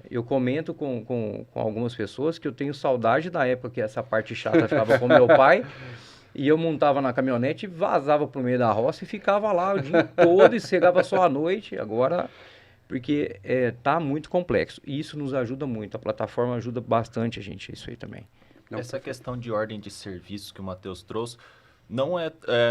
eu comento com algumas pessoas que eu tenho saudade da época que essa parte chata ficava com meu pai e eu montava na caminhonete e vazava pro meio da roça e ficava lá o dia todo e chegava só à noite. Agora, porque tá muito complexo e isso nos ajuda muito, a plataforma ajuda bastante a gente, isso aí também. Essa questão de ordem de serviço que o Matheus trouxe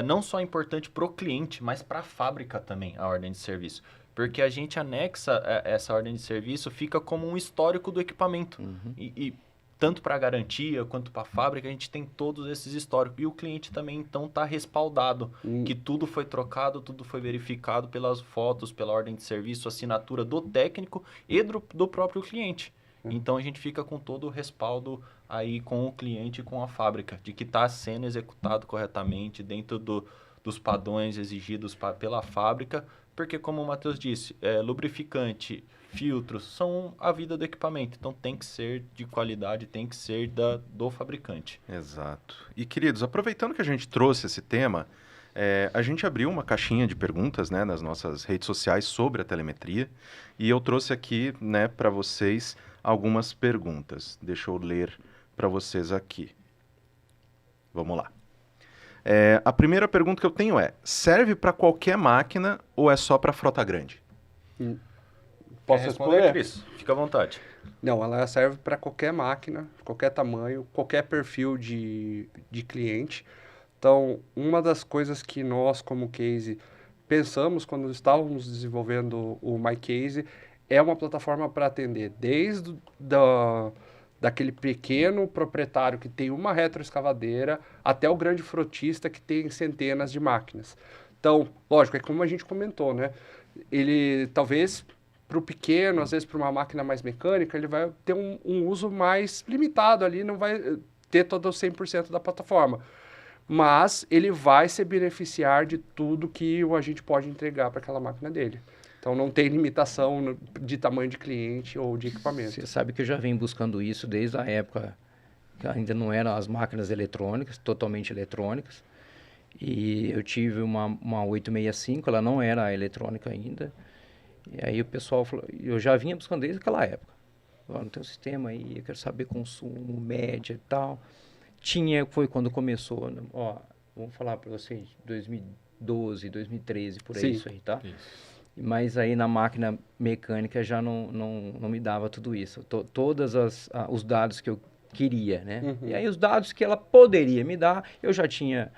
não só importante para o cliente, mas para a fábrica também, a ordem de serviço. Porque a gente anexa essa ordem de serviço, fica como um histórico do equipamento. Uhum. E tanto para garantia quanto para a fábrica, a gente tem todos esses históricos. E o cliente também, então, está respaldado, que tudo foi trocado, tudo foi verificado pelas fotos, pela ordem de serviço, assinatura do técnico e do próprio cliente. Então, a gente fica com todo o respaldo aí com o cliente e com a fábrica, de que está sendo executado corretamente dentro dos padrões exigidos pela fábrica, porque, como o Matheus disse, lubrificante, filtros são a vida do equipamento, então tem que ser de qualidade, tem que ser do fabricante. Exato. E, queridos, aproveitando que a gente trouxe esse tema, a gente abriu uma caixinha de perguntas, né, nas nossas redes sociais sobre a telemetria, e eu trouxe aqui, né, para vocês algumas perguntas. Deixa eu ler para vocês aqui. Vamos lá. A primeira pergunta que eu tenho serve para qualquer máquina ou é só para frota grande? Posso responder? Cris? Fica à vontade. Não, ela serve para qualquer máquina, qualquer tamanho, qualquer perfil de cliente. Então, uma das coisas que nós, como Case, pensamos quando estávamos desenvolvendo o MyCase é uma plataforma para atender desde daquele pequeno proprietário que tem uma retroescavadeira até o grande frotista que tem centenas de máquinas. Então, lógico, é como a gente comentou, né? Ele talvez para o pequeno, às vezes para uma máquina mais mecânica, ele vai ter um uso mais limitado ali, não vai ter todo o 100% da plataforma. Mas ele vai se beneficiar de tudo que a gente pode entregar para aquela máquina dele. Então não tem limitação de tamanho de cliente ou de equipamento. Você sabe que eu já venho buscando isso desde a época que ainda não eram as máquinas eletrônicas, totalmente eletrônicas. E eu tive uma 865, ela não era eletrônica ainda. E aí o pessoal falou, eu já vinha buscando desde aquela época. Agora não tem um sistema aí, eu quero saber consumo, média e tal. Foi quando começou, né? Ó, vamos falar para vocês, 2012, 2013, por aí, Sim. isso aí, tá? Isso. Mas aí na máquina mecânica já não me dava tudo isso. Todos os dados que eu queria, né? Uhum. E aí os dados que ela poderia me dar, eu já tinha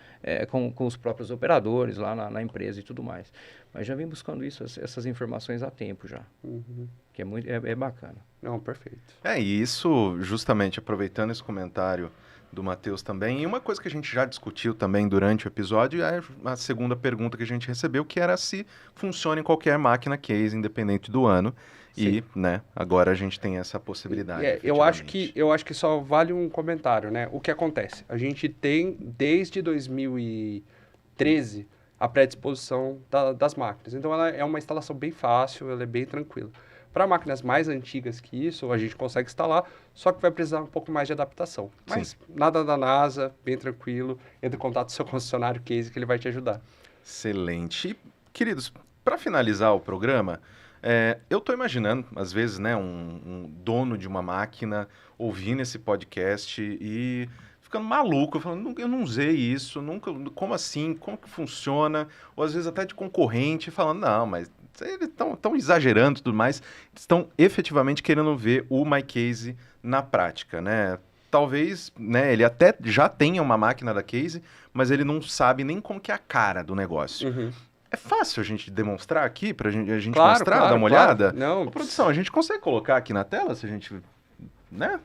com os próprios operadores lá na empresa e tudo mais. Mas já vim buscando essas informações há tempo já. Uhum. Que é bacana. Não, perfeito. E isso, justamente, aproveitando esse comentário do Matheus também, e uma coisa que a gente já discutiu também durante o episódio é a segunda pergunta que a gente recebeu, que era se funciona em qualquer máquina Case, independente do ano. Sim. E, né, agora a gente tem essa possibilidade. Eu acho que só vale um comentário, né? O que acontece? A gente tem, desde 2013, a predisposição das máquinas. Então, ela é uma instalação bem fácil, ela é bem tranquila. Para máquinas mais antigas que isso, a gente consegue instalar, só que vai precisar um pouco mais de adaptação. Mas nada da NASA, bem tranquilo. Entre em contato com o seu concessionário Case que ele vai te ajudar. Excelente. E, queridos, para finalizar o programa, eu estou imaginando, às vezes, né, um dono de uma máquina ouvindo esse podcast e ficando maluco, falando, eu não usei isso, nunca, como assim, como que funciona? Ou às vezes até de concorrente, falando, não, mas eles estão exagerando e tudo mais, estão efetivamente querendo ver o MyCase na prática, né? Talvez, né, ele até já tenha uma máquina da Case, mas ele não sabe nem como que é a cara do negócio. Uhum. É fácil a gente demonstrar aqui, pra gente Claro, mostrar, claro, dar uma claro. olhada? Não. Ô, produção, a gente consegue colocar aqui na tela, se a gente, né?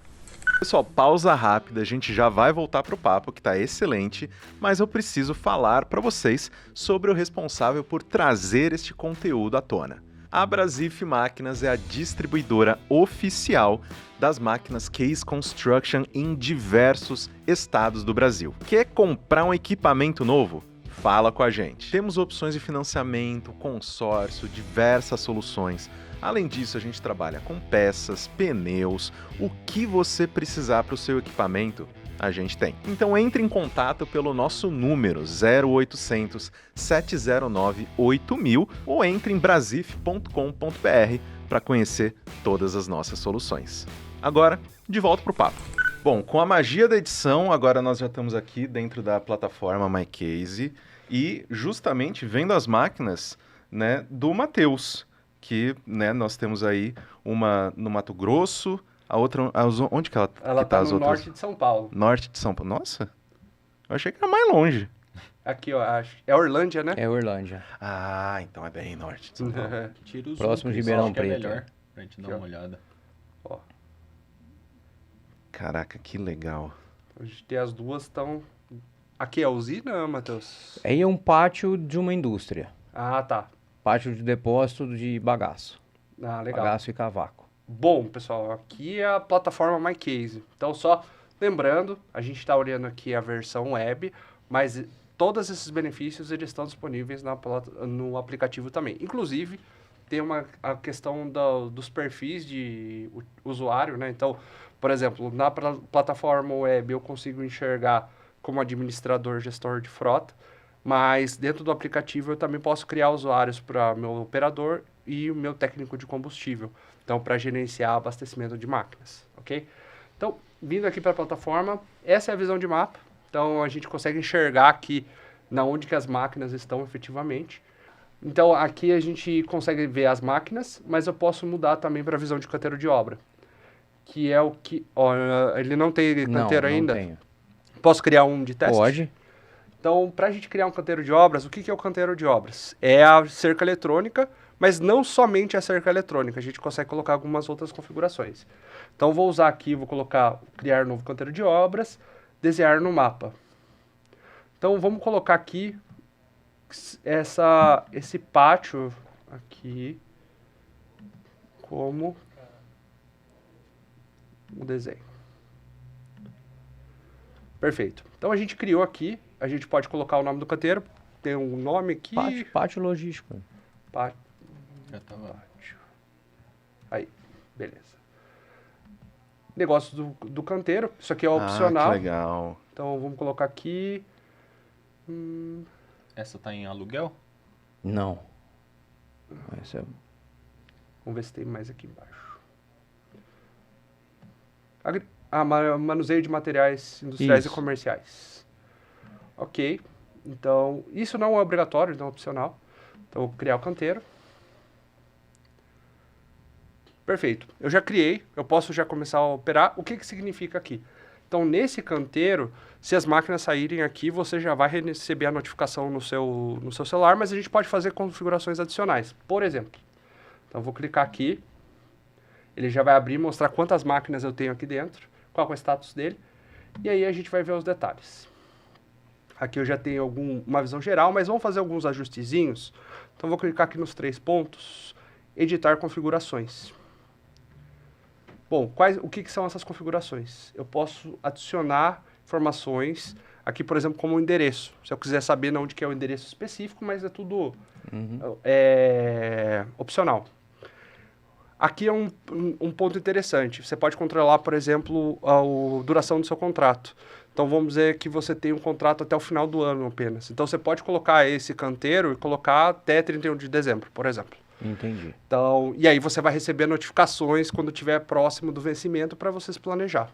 Pessoal, pausa rápida, a gente já vai voltar pro papo, que tá excelente, mas eu preciso falar para vocês sobre o responsável por trazer este conteúdo à tona. A Brasif Máquinas é a distribuidora oficial das máquinas Case Construction em diversos estados do Brasil. Quer comprar um equipamento novo? Fala com a gente. Temos opções de financiamento, consórcio, diversas soluções. Além disso, a gente trabalha com peças, pneus, o que você precisar para o seu equipamento, a gente tem. Então entre em contato pelo nosso número 0800 709 8000 ou entre em brasif.com.br para conhecer todas as nossas soluções. Agora, de volta para o papo. Bom, com a magia da edição, agora nós já estamos aqui dentro da plataforma MyCase e justamente vendo as máquinas, né, do Matheus, que, né, nós temos aí uma no Mato Grosso, a outra, onde que ela Ela as no outras? norte de São Paulo. Norte de São Paulo. Nossa, eu achei que era mais longe. Aqui, ó, acho. É Orlândia, né? É Orlândia. Ah, então é bem norte de São Paulo. Tira o Próximo zoom, de Cris. Ribeirão Acho que é Preto. melhor pra gente dar uma olhada. Ó. Caraca, que legal. A gente tem as duas, estão... Aqui é a usina, Matheus? Aí é um pátio de uma indústria. Ah, tá. Pátio de depósito de bagaço. Ah, legal. Bagaço e cavaco. Bom, pessoal, aqui é a plataforma MyCase. Então, só lembrando, a gente está olhando aqui a versão web, mas todos esses benefícios eles estão disponíveis no aplicativo também. Inclusive, tem a questão dos perfis de usuário, né? Então, por exemplo, na plataforma web eu consigo enxergar como administrador, gestor de frota, mas dentro do aplicativo eu também posso criar usuários para meu operador e o meu técnico de combustível. Então, para gerenciar abastecimento de máquinas, ok? Então, vindo aqui para a plataforma, essa é a visão de mapa. Então, a gente consegue enxergar aqui na onde que as máquinas estão efetivamente. Então, aqui a gente consegue ver as máquinas, mas eu posso mudar também para a visão de canteiro de obra. Que é o que... Ó, ele não tem canteiro ainda? Não tenho. Posso criar um de teste? Pode. Então, para a gente criar um canteiro de obras, o que é o canteiro de obras? É a cerca eletrônica, mas não somente a cerca eletrônica. A gente consegue colocar algumas outras configurações. Então, vou usar aqui, vou colocar criar novo canteiro de obras, desenhar no mapa. Então, vamos colocar aqui esse pátio aqui como um desenho. Perfeito. Então, a gente criou aqui. A gente pode colocar o nome do canteiro. Tem um nome aqui. Pátio logístico. Pátio. Já tava. Aí, beleza. Negócio do canteiro. Isso aqui é opcional. Que legal. Então, vamos colocar aqui. Essa tá em aluguel? Não. Essa é... Vamos ver se tem mais aqui embaixo. Manuseio de materiais industriais Isso. e comerciais. Ok. Então, isso não é obrigatório, então é opcional. Então, eu vou criar o canteiro. Perfeito. Eu já criei, eu posso já começar a operar. O que significa aqui? Então, nesse canteiro, se as máquinas saírem aqui, você já vai receber a notificação no seu celular, mas a gente pode fazer configurações adicionais. Por exemplo, então, eu vou clicar aqui. Ele já vai abrir e mostrar quantas máquinas eu tenho aqui dentro, qual é o status dele. E aí a gente vai ver os detalhes. Aqui eu já tenho uma visão geral, mas vamos fazer alguns ajustezinhos. Então, vou clicar aqui nos 3 pontos, editar configurações. Bom, o que são essas configurações? Eu posso adicionar informações, aqui, por exemplo, como o endereço. Se eu quiser saber onde que é o endereço específico, mas é tudo opcional. Aqui é um ponto interessante. Você pode controlar, por exemplo, a duração do seu contrato. Então, vamos dizer que você tem um contrato até o final do ano apenas. Então, você pode colocar esse canteiro e colocar até 31 de dezembro, por exemplo. Entendi. Então, e aí você vai receber notificações quando estiver próximo do vencimento para você se planejar.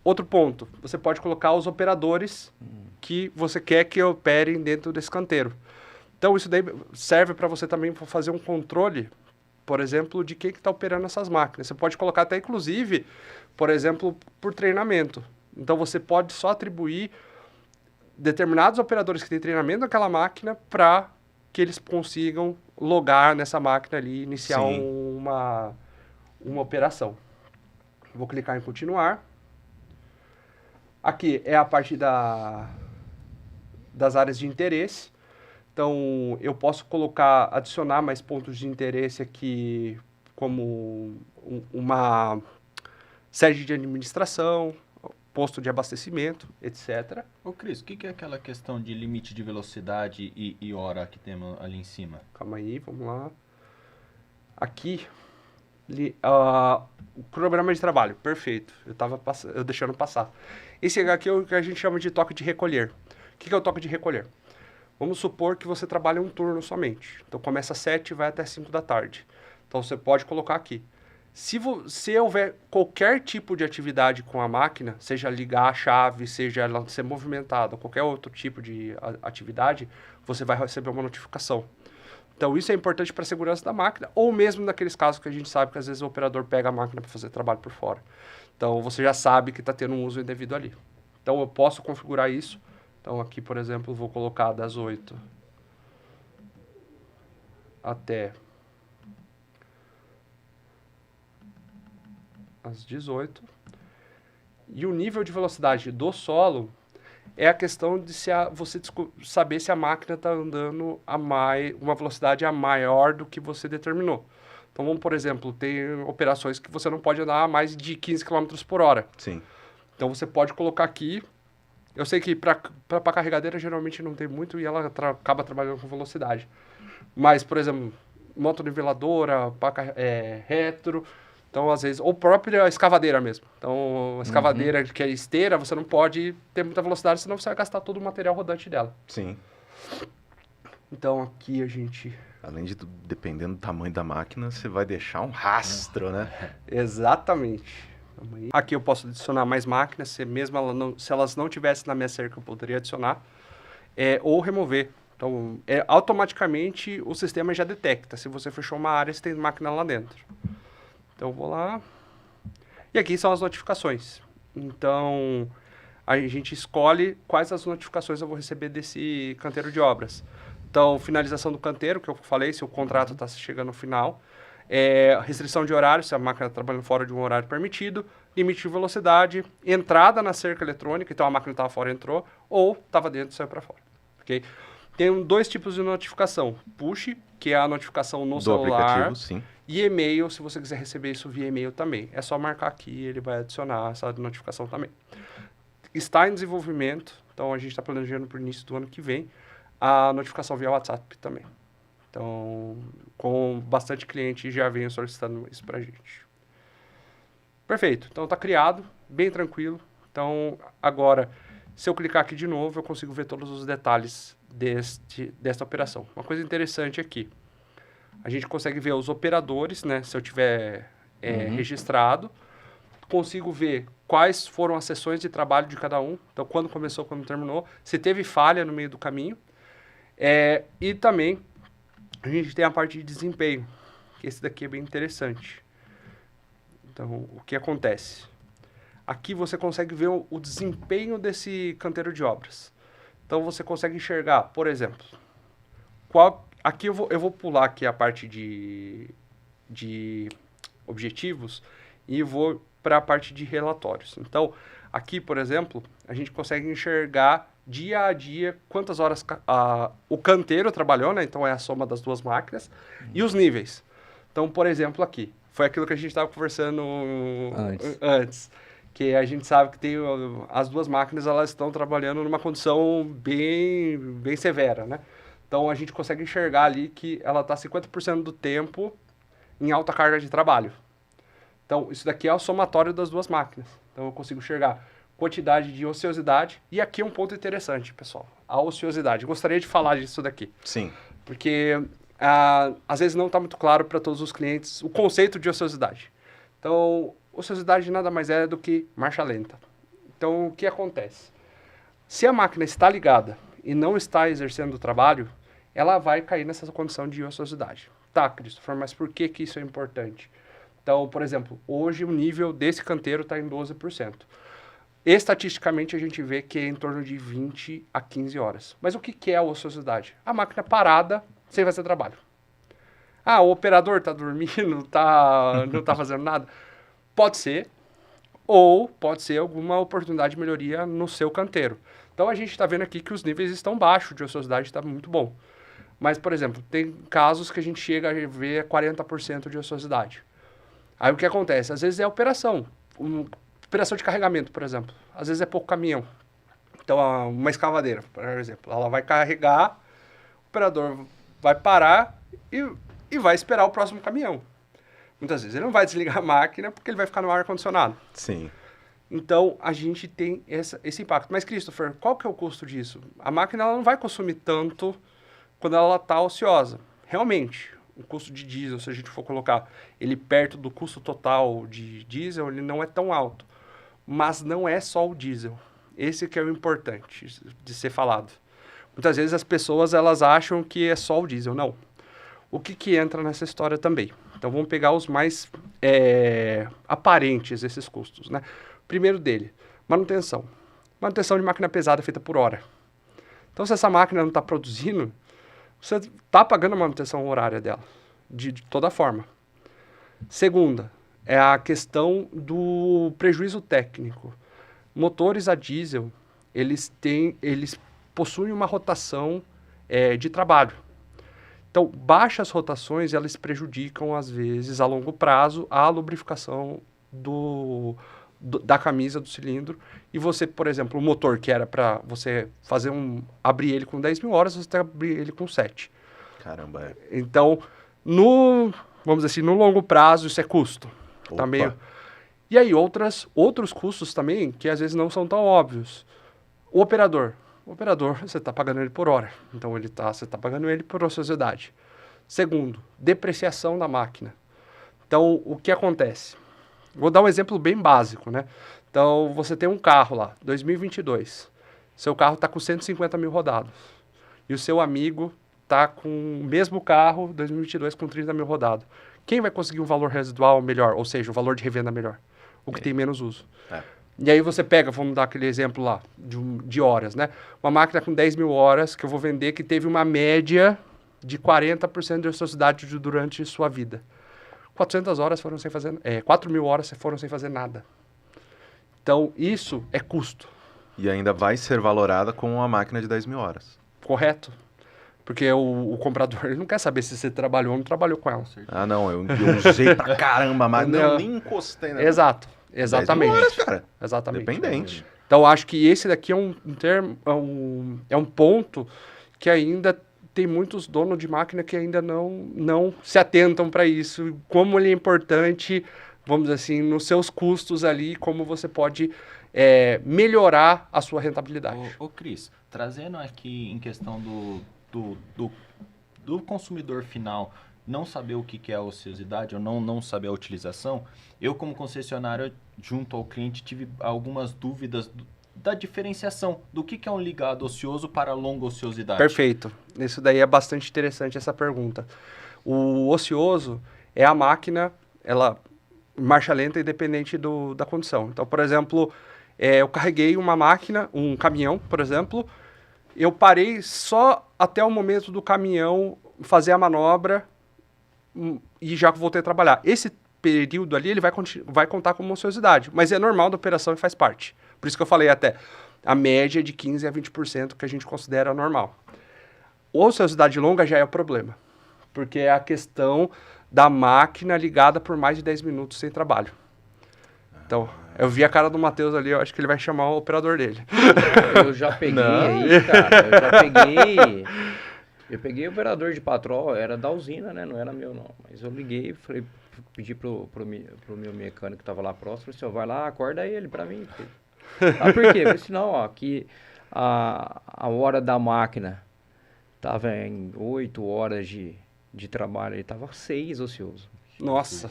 Outro ponto, você pode colocar os operadores que você quer que operem dentro desse canteiro. Então, isso daí serve para você também fazer um controle, por exemplo, de quem está operando essas máquinas. Você pode colocar até, inclusive, por exemplo, por treinamento. Então, você pode só atribuir determinados operadores que têm treinamento naquela máquina para que eles consigam logar nessa máquina ali e iniciar uma operação. Vou clicar em continuar. Aqui é a parte das áreas de interesse. Então, eu posso adicionar mais pontos de interesse aqui, como uma sede de administração, posto de abastecimento, etc. Ô Cris, o que é aquela questão de limite de velocidade e hora que temos ali em cima? Calma aí, vamos lá. Aqui, o cronograma de trabalho, perfeito. Eu deixando passar. Esse aqui é o que a gente chama de toque de recolher. O que é o toque de recolher? Vamos supor que você trabalha um turno somente. Então, começa às 7 e vai até 5 da tarde. Então, você pode colocar aqui. Se houver qualquer tipo de atividade com a máquina, seja ligar a chave, seja ela ser movimentada, qualquer outro tipo de atividade, você vai receber uma notificação. Então, isso é importante para a segurança da máquina, ou mesmo naqueles casos que a gente sabe que às vezes o operador pega a máquina para fazer trabalho por fora. Então, você já sabe que está tendo um uso indevido ali. Então, eu posso configurar isso. Então, aqui, por exemplo, vou colocar das 8 até às 18. E o nível de velocidade do solo é a questão de você saber se a máquina está andando uma velocidade a maior do que você determinou. Então, vamos, por exemplo, tem operações que você não pode andar a mais de 15 km por hora. Sim. Então, você pode colocar aqui. Eu sei que para carregadeira geralmente não tem muito e ela acaba trabalhando com velocidade. Mas, por exemplo, motoniveladora, retro, então às vezes, ou própria escavadeira mesmo. Então, a escavadeira que é esteira, você não pode ter muita velocidade, senão você vai gastar todo o material rodante dela. Sim. Então, aqui a gente... Além de, dependendo do tamanho da máquina, você vai deixar um rastro, né? Exatamente. Aqui eu posso adicionar mais máquinas, se elas não tivessem na minha cerca, eu poderia adicionar, ou remover. Então, automaticamente o sistema já detecta. Se você fechou uma área, você tem máquina lá dentro. Então, eu vou lá. E aqui são as notificações. Então, a gente escolhe quais as notificações eu vou receber desse canteiro de obras. Então, finalização do canteiro, que eu falei, se o contrato está chegando ao final. Restrição de horário, se a máquina está trabalhando fora de um horário permitido. Limite de velocidade. Entrada na cerca eletrônica, então a máquina estava fora, entrou. Ou estava dentro, saiu para fora. Ok? Tem 2 tipos de notificação. Push, que é a notificação no celular. Aplicativo, sim. E e-mail, se você quiser receber isso via e-mail também. É só marcar aqui, ele vai adicionar essa notificação também. Está em desenvolvimento, então a gente está planejando para o início do ano que vem a notificação via WhatsApp também. Então, com bastante cliente já vem solicitando isso para a gente. Perfeito. Então, está criado, bem tranquilo. Então, agora, se eu clicar aqui de novo, eu consigo ver todos os detalhes desta operação. Uma coisa interessante aqui, a gente consegue ver os operadores, né? Se eu tiver registrado, consigo ver quais foram as sessões de trabalho de cada um. Então, quando começou, quando terminou, se teve falha no meio do caminho. E também a gente tem a parte de desempenho, que esse daqui é bem interessante. Então, o que acontece? Aqui você consegue ver o desempenho desse canteiro de obras. Então, você consegue enxergar, por exemplo, aqui eu vou pular aqui a parte de objetivos e vou para a parte de relatórios. Então, aqui, por exemplo, a gente consegue enxergar dia a dia quantas horas o canteiro trabalhou, né? Então, é a soma das 2 máquinas e os níveis. Então, por exemplo, aqui, foi aquilo que a gente estava conversando antes. Que a gente sabe que tem as 2 máquinas, elas estão trabalhando numa condição bem severa, né? Então, a gente consegue enxergar ali que ela está 50% do tempo em alta carga de trabalho. Então, isso daqui é o somatório das 2 máquinas. Então, eu consigo enxergar quantidade de ociosidade. E aqui é um ponto interessante, pessoal. A ociosidade. Eu gostaria de falar disso daqui. Sim. Porque, às vezes, não está muito claro para todos os clientes o conceito de ociosidade. Então, ociosidade nada mais é do que marcha lenta. Então, o que acontece? Se a máquina está ligada e não está exercendo o trabalho, ela vai cair nessa condição de ociosidade. Tá, Christopher, mas por que isso é importante? Então, por exemplo, hoje o nível desse canteiro está em 12%. Estatisticamente, a gente vê que é em torno de 20 a 15 horas. Mas o que é a ociosidade? A máquina parada sem fazer trabalho. O operador está dormindo, não está fazendo nada? Pode ser, ou pode ser alguma oportunidade de melhoria no seu canteiro. Então, a gente está vendo aqui que os níveis estão baixos de ociosidade, está muito bom. Mas, por exemplo, tem casos que a gente chega a ver 40% de ociosidade. Aí o que acontece? Às vezes é operação. Operação de carregamento, por exemplo. Às vezes é pouco caminhão. Então, uma escavadeira, por exemplo, ela vai carregar, o operador vai parar e vai esperar o próximo caminhão. Muitas vezes ele não vai desligar a máquina porque ele vai ficar no ar-condicionado. Sim. Então, a gente tem esse impacto. Mas, Christopher, qual que é o custo disso? A máquina ela não vai consumir tanto quando ela está ociosa. Realmente, o custo de diesel, se a gente for colocar ele perto do custo total de diesel, ele não é tão alto. Mas não é só o diesel. Esse que é o importante de ser falado. Muitas vezes as pessoas elas acham que é só o diesel. Não. O que entra nessa história também? Então, vamos pegar os mais aparentes, esses custos, né? Primeiro dele, manutenção. Manutenção de máquina pesada feita por hora. Então, se essa máquina não está produzindo, você está pagando a manutenção horária dela, de toda forma. Segunda, é a questão do prejuízo técnico. Motores a diesel, eles possuem uma rotação de trabalho. Então, baixas rotações, elas prejudicam, às vezes, a longo prazo, a lubrificação da camisa do cilindro. E você, por exemplo, o motor que era para você abrir ele com 10 mil horas, você tem que abrir ele com 7. Caramba, Então, vamos dizer assim, no longo prazo, isso é custo. Tá meio... E aí, outros custos também, que às vezes não são tão óbvios. O operador, você está pagando ele por hora. Então, você está pagando ele por ociosidade. Segundo, depreciação da máquina. Então, o que acontece? Vou dar um exemplo bem básico, né? Então, você tem um carro lá, 2022. Seu carro está com 150 mil rodados. E o seu amigo está com o mesmo carro, 2022, com 30 mil rodados. Quem vai conseguir um valor residual melhor? Ou seja, o valor de revenda melhor? O que tem menos uso. E aí você pega, vamos dar aquele exemplo lá, de horas, né? Uma máquina com 10 mil horas que eu vou vender que teve uma média de 40% de ociosidade durante sua vida. 400 horas foram sem fazer... 4 mil horas foram sem fazer nada. Então, isso é custo. E ainda vai ser valorada com uma máquina de 10 mil horas. Correto? Porque o comprador ele não quer saber se você trabalhou ou não trabalhou com ela. Ah, não, eu usei pra caramba, mas não, nem encostei. Né? Exato, exatamente. 10 mil horas, cara. Exatamente. Dependente. Então, acho que esse daqui é um ponto que ainda tem muitos donos de máquina que ainda não se atentam para isso. Como ele é importante, vamos dizer assim, nos seus custos ali, como você pode melhorar a sua rentabilidade. Ô Cris, trazendo aqui em questão do consumidor final não saber o que é a ociosidade ou não saber a utilização, eu como concessionário junto ao cliente tive algumas dúvidas da diferenciação do que é um ligado ocioso para longa ociosidade. Perfeito. Isso daí é bastante interessante essa pergunta. O ocioso é a máquina, ela marcha lenta independente da condição. Então, por exemplo, eu carreguei uma máquina, um caminhão, por exemplo, eu parei só até o momento do caminhão fazer a manobra e já voltei a trabalhar. Esse período ali, ele vai contar como ociosidade, mas é normal da operação e faz parte. Por isso que eu falei até, a média é de 15% a 20% que a gente considera normal. Ociosidade longa já é o problema, porque é a questão da máquina ligada por mais de 10 minutos sem trabalho. Então, eu vi a cara do Matheus ali, eu acho que ele vai chamar o operador dele. Eu já peguei aí, cara, eu peguei o operador de patrol, era da usina, né, não era meu não, mas eu liguei, pedi pro meu mecânico que tava lá próximo, falei assim, vai lá, acorda ele pra mim. Ah, por quê? Eu falei assim, não, ó, que a hora da máquina tava em 8 horas de trabalho, ele tava 6 ocioso. Nossa.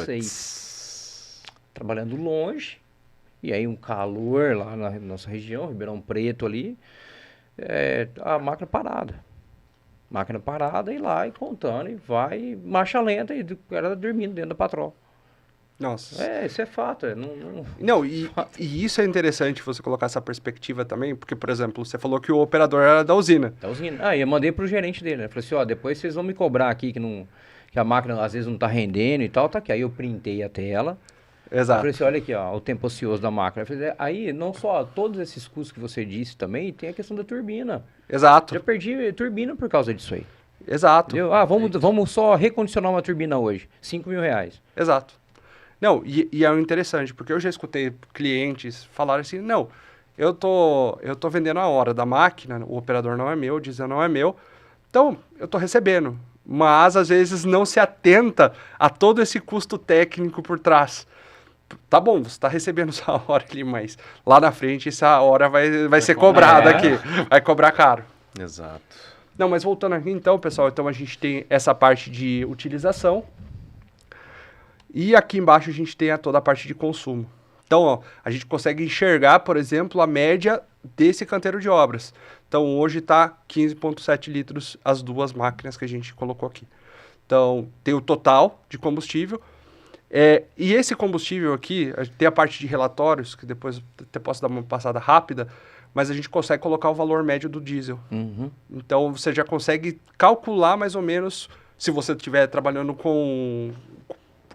6. Trabalhando longe, e aí um calor lá na nossa região, Ribeirão Preto ali, a máquina parada. Máquina parada, e lá, e contando, e vai, marcha lenta, e o cara dormindo dentro da patrol. Nossa. Isso é fato. Não, e isso é interessante você colocar essa perspectiva também, porque, por exemplo, você falou que o operador era da usina. Da usina. E eu mandei pro gerente dele, né? Falei assim, depois vocês vão me cobrar aqui que a máquina às vezes não tá rendendo e tal, tá aqui. Aí eu printei a tela. Exato. Eu falei assim, olha aqui, o tempo ocioso da máquina. Eu falei, aí, não só todos esses custos que você disse também, tem a questão da turbina. Exato. Já perdi turbina por causa disso aí. Exato. Entendeu? Vamos só recondicionar uma turbina hoje. R$5.000. Exato. Não, e é interessante, porque eu já escutei clientes falarem assim, não, eu tô vendendo a hora da máquina, o operador não é meu, o diesel não é meu, então eu tô recebendo. Mas, às vezes, não se atenta a todo esse custo técnico por trás. Tá bom, você está recebendo essa hora ali, mas lá na frente essa hora vai ser cobrada aqui. Vai cobrar caro. Exato. Não, mas voltando aqui então, pessoal, então a gente tem essa parte de utilização. E aqui embaixo a gente tem toda a parte de consumo. Então, a gente consegue enxergar, por exemplo, a média desse canteiro de obras. Então, hoje está 15,7 litros as duas máquinas que a gente colocou aqui. Então, tem o total de combustível. E esse combustível aqui, tem a parte de relatórios, que depois até posso dar uma passada rápida, mas a gente consegue colocar o valor médio do diesel. Uhum. Então, você já consegue calcular mais ou menos, se você estiver trabalhando com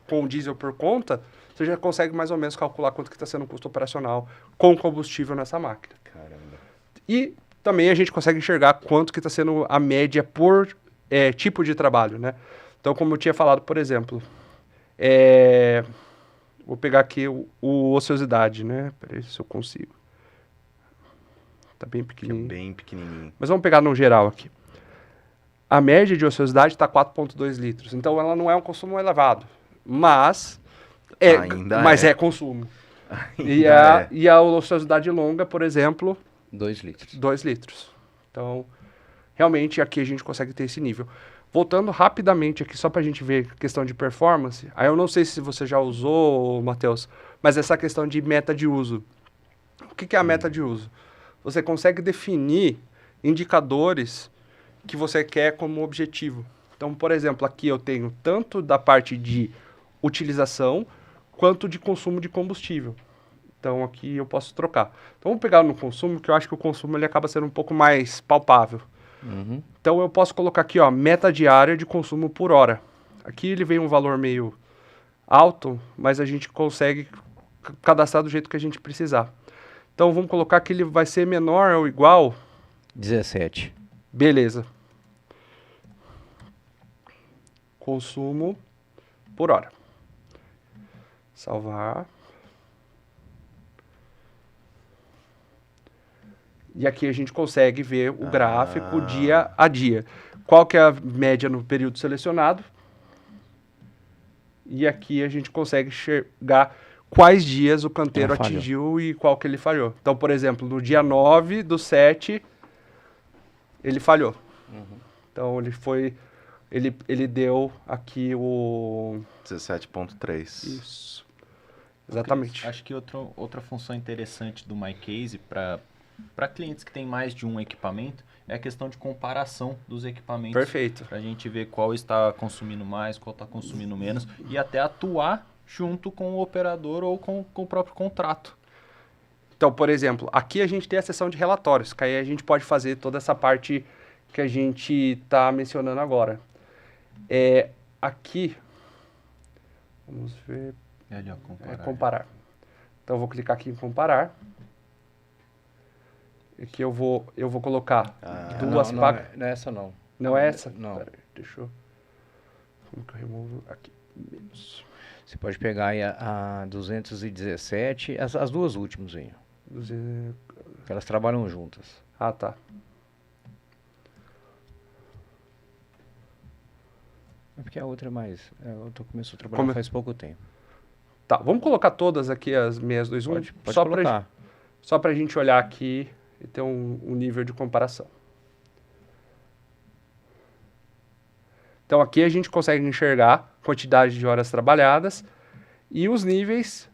com o diesel por conta, você já consegue mais ou menos calcular quanto que está sendo o custo operacional com combustível nessa máquina. Caramba. E também a gente consegue enxergar quanto que está sendo a média por tipo de trabalho, né? Então, como eu tinha falado, por exemplo, vou pegar aqui o ociosidade, né? Peraí se eu consigo. Tá bem Que é pequenininho. bem pequenininho. Mas vamos pegar no geral aqui. A média de ociosidade está 4,2 litros. Então, ela não é um consumo elevado. Mas Ainda é consumo. Ainda E a ociosidade longa, por exemplo, 2 litros. 2 litros. Então, realmente, aqui a gente consegue ter esse nível. Voltando rapidamente aqui, só para a gente ver a questão de performance. Aí eu não sei se você já usou, Matheus, mas essa questão de meta de uso. O que é a meta de uso? Você consegue definir indicadores que você quer como objetivo. Então, por exemplo, aqui eu tenho tanto da parte de utilização quanto de consumo de combustível. Então, aqui eu posso trocar. Então, vamos pegar no consumo, que eu acho que o consumo ele acaba sendo um pouco mais palpável. Uhum. Então, eu posso colocar aqui, ó, meta diária de consumo por hora. Aqui ele vem um valor meio alto, mas a gente consegue cadastrar do jeito que a gente precisar. Então, vamos colocar que ele vai ser menor ou igual. 17. Beleza. Consumo por hora. Salvar. E aqui a gente consegue ver o gráfico dia a dia. Qual que é a média no período selecionado. E aqui a gente consegue enxergar quais dias o canteiro Falhou. atingiu e qual que ele falhou. Então, por exemplo, no dia 9/7, ele falhou. Então, ele deu aqui o... 17,3. Isso. Exatamente. Acho que outra função interessante do MyCase para clientes que têm mais de um equipamento é a questão de comparação dos equipamentos. Perfeito. Para a gente ver qual está consumindo mais, qual está consumindo menos e até atuar junto com o operador ou com o próprio contrato. Então, por exemplo, aqui a gente tem a seção de relatórios, que aí a gente pode fazer toda essa parte que a gente está mencionando agora. Aqui, vamos ver, Ali, ó, comparar. comparar. Então, eu vou clicar aqui em comparar. Aqui eu vou colocar duas não, pacas. não é essa não. Não é essa? Não. Pera aí, deixa eu... Como que eu removo? Aqui, menos. Você pode pegar aí a 217, as duas últimas aí. 200. Elas trabalham juntas. Ah, tá. É porque a outra é mais... Eu começou a trabalhar faz pouco tempo. Tá, vamos colocar todas aqui as 621? Pode colocar. Só pra gente olhar aqui e ter um nível de comparação. Então aqui a gente consegue enxergar quantidade de horas trabalhadas e os níveis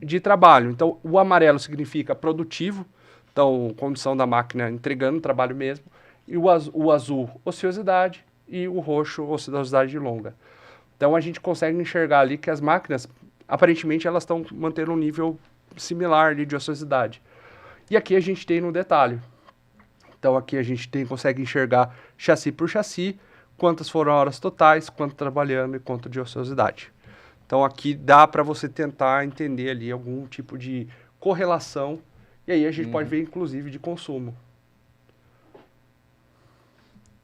de trabalho. Então o amarelo significa produtivo, então condição da máquina entregando trabalho mesmo, e o azul, ociosidade, e o roxo, ociosidade longa. Então a gente consegue enxergar ali que as máquinas, aparentemente, elas estão mantendo um nível similar ali de ociosidade. E aqui a gente tem no detalhe. Então aqui a gente consegue enxergar chassi por chassi, quantas foram horas totais, quanto trabalhando e quanto de ociosidade. Então aqui dá para você tentar entender ali algum tipo de correlação, e aí a gente pode ver inclusive de consumo.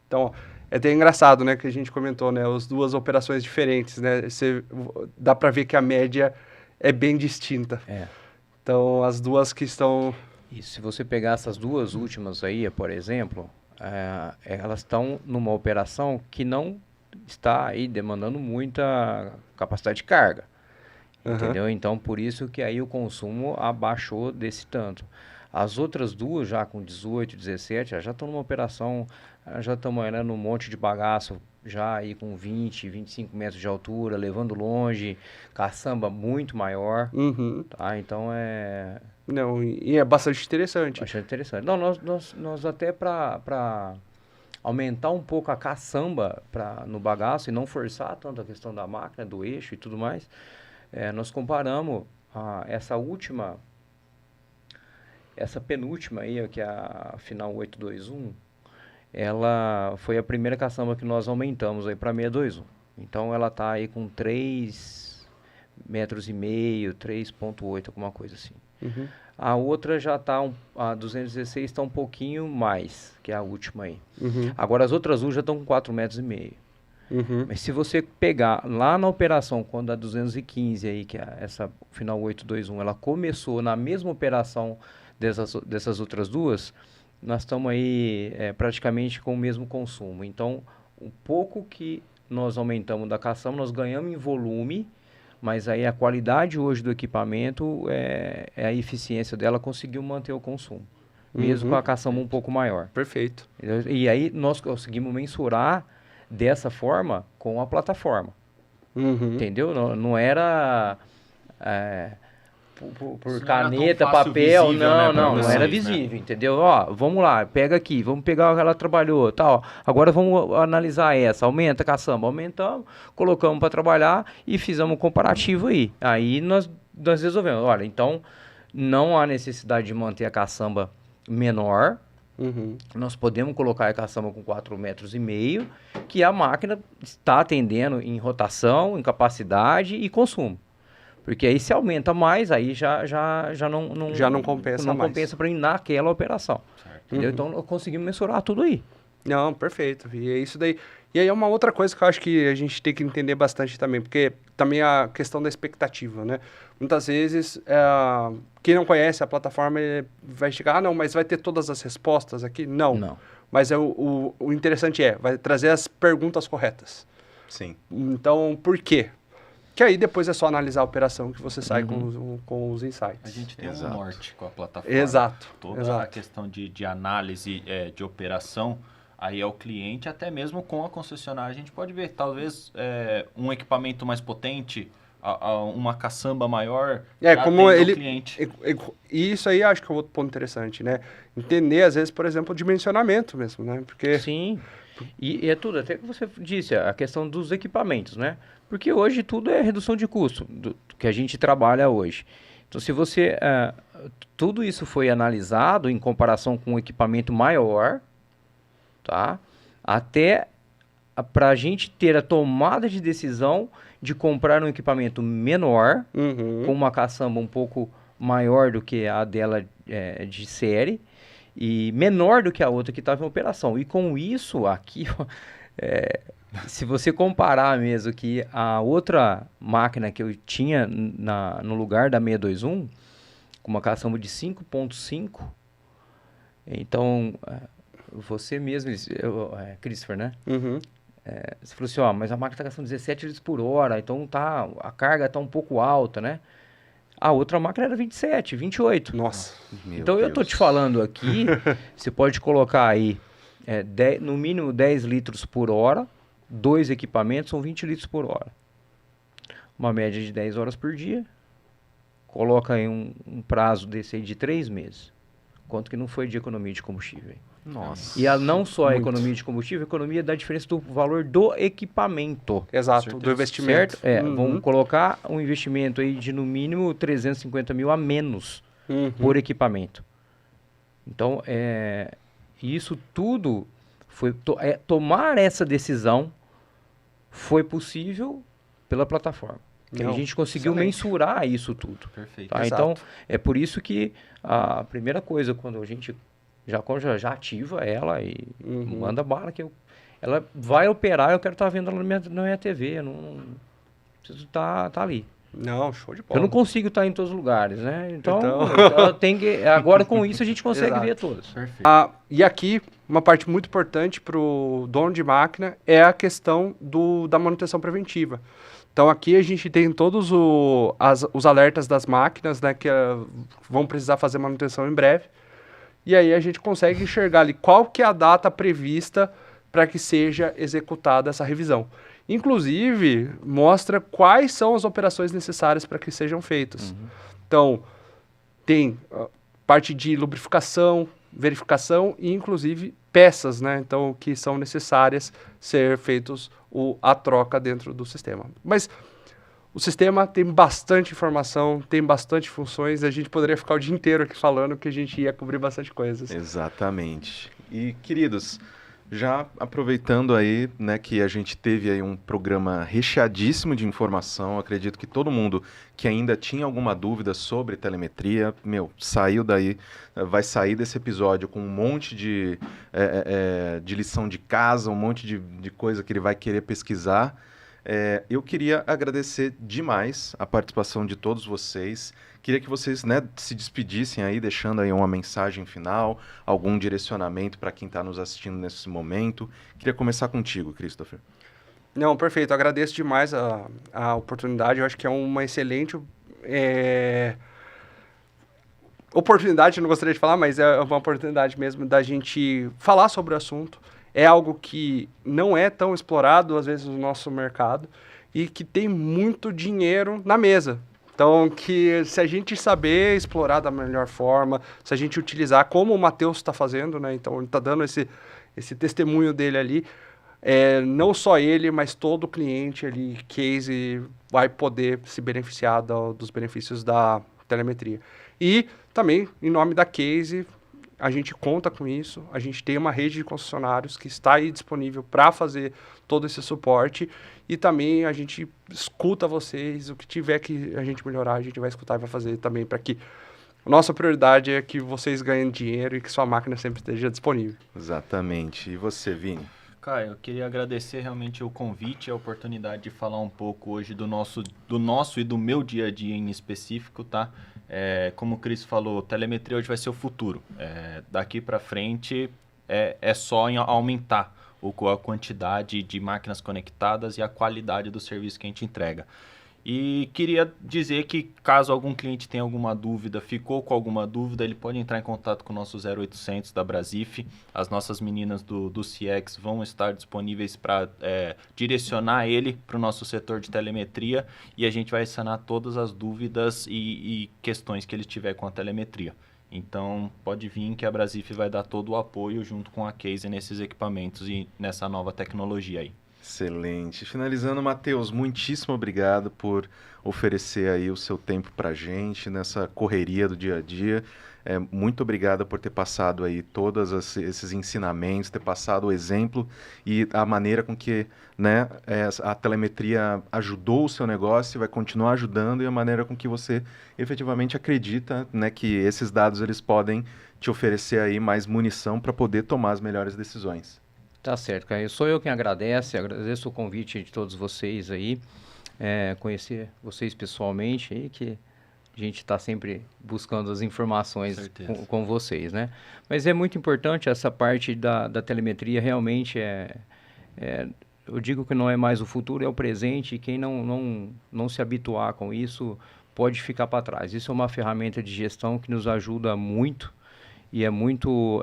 Então, é até engraçado, né, que a gente comentou, né, as duas operações diferentes, né, dá para ver que a média é bem distinta. É. Então, as duas que estão... E se você pegar essas duas últimas aí, por exemplo, elas estão numa operação que não está aí demandando muita capacidade de carga. Entendeu? Então, por isso que aí o consumo abaixou desse tanto. As outras duas, já com 18, 17, já estão numa operação, já estamos num monte de bagaço, já aí com 20, 25 metros de altura, levando longe, caçamba muito maior, tá? Então Não, e é bastante interessante. bastante interessante. Não, nós até para aumentar um pouco a caçamba no bagaço e não forçar tanto a questão da máquina, do eixo e tudo mais, nós comparamos essa penúltima aí, que é a final 821, ela foi a primeira caçamba que nós aumentamos aí para 621. Então ela tá aí com 3 metros e meio, 3,8, alguma coisa assim. Uhum. A outra já está, a 216 está um pouquinho mais, que é a última aí. Uhum. Agora as outras duas já estão com 4,5 metros. Uhum. Mas se você pegar lá na operação, quando a 215 aí, que é essa final 821, ela começou na mesma operação dessas outras duas, nós estamos aí praticamente com o mesmo consumo. Então, o pouco que nós aumentamos da caçamba, nós ganhamos em volume, mas aí a qualidade hoje do equipamento, a eficiência dela conseguiu manter o consumo, mesmo com a caçamba um pouco maior. Perfeito. E aí nós conseguimos mensurar dessa forma com a plataforma, Uhum. entendeu? Não era por Isso não era caneta, tão fácil papel, visível, né, pra não vocês, era né? visível, entendeu? Ó, vamos lá, pega aqui, vamos pegar o que ela trabalhou, tal. Agora vamos analisar essa, aumenta a caçamba, aumentamos, colocamos para trabalhar e fizemos um comparativo aí. Aí nós resolvemos, olha, então não há necessidade de manter a caçamba menor. Uhum. Nós podemos colocar a caçamba com 4,5 metros, que a máquina está atendendo em rotação, em capacidade e consumo. Porque aí se aumenta mais, aí já não compensa não mais. compensa para ir naquela operação. Entendeu? Uhum. Então, nós conseguimos mensurar tudo aí. Não, perfeito. E é isso daí. E aí é uma outra coisa que eu acho que a gente tem que entender bastante também, porque também a questão da expectativa, né? Muitas vezes, quem não conhece a plataforma vai chegar, não, mas vai ter todas as respostas aqui? Não. Mas o interessante vai trazer as perguntas corretas. Sim. Então, por quê? Que aí depois é só analisar a operação que você sai com os insights. A gente tem Exato. um norte com a plataforma. Exato. Toda exato. a questão de análise de operação, aí é o cliente, até mesmo com a concessionária. A gente pode ver, talvez, um equipamento mais potente, uma caçamba maior, como atende ele... o cliente. E isso aí acho que é outro ponto interessante, né? Entender, às vezes, por exemplo, o dimensionamento mesmo, né? Porque... Sim. E é tudo, até que você disse, a questão dos equipamentos, né? Porque hoje tudo é redução de custo, do que a gente trabalha hoje. Então, se você... tudo isso foi analisado em comparação com um equipamento maior, tá? Até para a gente ter a tomada de decisão de comprar um equipamento menor, com uma caçamba um pouco maior do que a dela de série, e menor do que a outra que estava em operação. E com isso, aqui, se você comparar mesmo que a outra máquina que eu tinha no lugar da 621, com uma caçamba de 5.5, então, você mesmo, Christopher, né? Você falou assim, mas a máquina está gastando 17 litros por hora, então a carga está um pouco alta, né? A outra máquina era 27, 28. Nossa. Então, eu tô te falando aqui, você pode colocar aí no mínimo 10 litros por hora, 2 equipamentos são 20 litros por hora. Uma média de 10 horas por dia, coloca aí um prazo desse aí de 3 meses. Quanto que não foi de economia de combustível? Nossa. E não só a Muito. economia de combustível, a economia da diferença do valor do equipamento. Exato, do investimento. Certo? Vamos colocar um investimento aí de no mínimo 350 mil a menos por equipamento. Então, isso tudo foi... tomar essa decisão foi possível pela plataforma. Que a gente conseguiu mensurar isso tudo. Perfeito. Tá? Então, é por isso que a primeira coisa, quando a gente já ativa ela e manda bala, que ela vai operar, eu quero estar vendo ela na minha TV, eu não preciso estar ali. Não, show de bola. Eu não consigo estar em todos os lugares, né? Então ela tem que... Agora, com isso, a gente consegue ver todas. Perfeito. E aqui, uma parte muito importante para o dono de máquina é a questão da manutenção preventiva. Então, aqui a gente tem todos os alertas das máquinas, né, que vão precisar fazer manutenção em breve. E aí a gente consegue enxergar ali qual que é a data prevista para que seja executada essa revisão. Inclusive, mostra quais são as operações necessárias para que sejam feitas. Então, tem parte de lubrificação, verificação e, inclusive, peças, né? Então, que são necessárias ser feitos a troca dentro do sistema. Mas o sistema tem bastante informação, tem bastante funções, a gente poderia ficar o dia inteiro aqui falando que a gente ia cobrir bastante coisas. Exatamente. E, queridos, Já aproveitando aí, né, que a gente teve aí um programa recheadíssimo de informação, acredito que todo mundo que ainda tinha alguma dúvida sobre telemetria, saiu daí, vai sair desse episódio com um monte de lição de casa, um monte de coisa que ele vai querer pesquisar. Eu queria agradecer demais a participação de todos vocês. Queria que vocês, né, se despedissem aí, deixando aí uma mensagem final, algum direcionamento para quem está nos assistindo nesse momento. Queria começar contigo, Christopher. Não, perfeito. Agradeço demais a oportunidade. Eu acho que é uma excelente oportunidade, não gostaria de falar, mas é uma oportunidade mesmo da gente falar sobre o assunto. É algo que não é tão explorado, às vezes, no nosso mercado e que tem muito dinheiro na mesa. Então, que se a gente saber explorar da melhor forma, se a gente utilizar como o Matheus está fazendo, né? Então, ele está dando esse testemunho dele ali, não só ele, mas todo cliente ali, case, vai poder se beneficiar dos benefícios da telemetria. E também, em nome da Case, a gente conta com isso, a gente tem uma rede de concessionários que está aí disponível para fazer todo esse suporte e também a gente escuta vocês, o que tiver que a gente melhorar, a gente vai escutar e vai fazer também para que a nossa prioridade é que vocês ganhem dinheiro e que sua máquina sempre esteja disponível. Exatamente. E você, Vini? Cara, eu queria agradecer realmente o convite e a oportunidade de falar um pouco hoje do nosso e do meu dia a dia em específico, tá? Como o Cris falou, telemetria hoje vai ser o futuro. Daqui para frente é só em aumentar a quantidade de máquinas conectadas e a qualidade do serviço que a gente entrega. E queria dizer que caso algum cliente tenha alguma dúvida, ficou com alguma dúvida, ele pode entrar em contato com o nosso 0800 da Brasif. As nossas meninas do CX vão estar disponíveis para direcionar ele para o nosso setor de telemetria e a gente vai sanar todas as dúvidas e questões que ele tiver com a telemetria. Então, pode vir que a Brasif vai dar todo o apoio junto com a Case nesses equipamentos e nessa nova tecnologia aí. Excelente. Finalizando, Matheus, muitíssimo obrigado por oferecer aí o seu tempo para a gente nessa correria do dia a dia. Muito obrigado por ter passado aí todos esses ensinamentos, ter passado o exemplo e a maneira com que, né, a telemetria ajudou o seu negócio e vai continuar ajudando e a maneira com que você efetivamente acredita, né, que esses dados eles podem te oferecer aí mais munição para poder tomar as melhores decisões. Tá certo, cara. Sou eu quem agradeço o convite de todos vocês aí, conhecer vocês pessoalmente aí, que a gente está sempre buscando as informações com vocês, né? Mas é muito importante essa parte da telemetria, realmente eu digo que não é mais o futuro, é o presente, e quem não se habituar com isso pode ficar para trás. Isso é uma ferramenta de gestão que nos ajuda muito e é muito...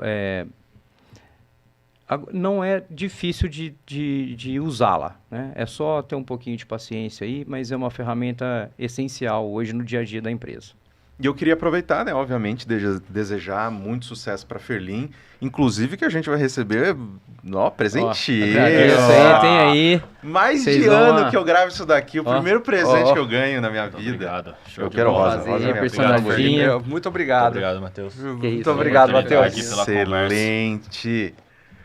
não é difícil de usá-la, né? É só ter um pouquinho de paciência aí, mas é uma ferramenta essencial hoje no dia a dia da empresa. E eu queria aproveitar, né, obviamente, desejar muito sucesso para a Ferlin, inclusive que a gente vai receber, presentinho. Tem aí. Mais de ano que eu gravo isso daqui, o primeiro presente que eu ganho na minha vida. Obrigado. Eu quero rosa. Personadinho. Muito obrigado. Obrigado, Matheus. Muito obrigado, Matheus. Excelente.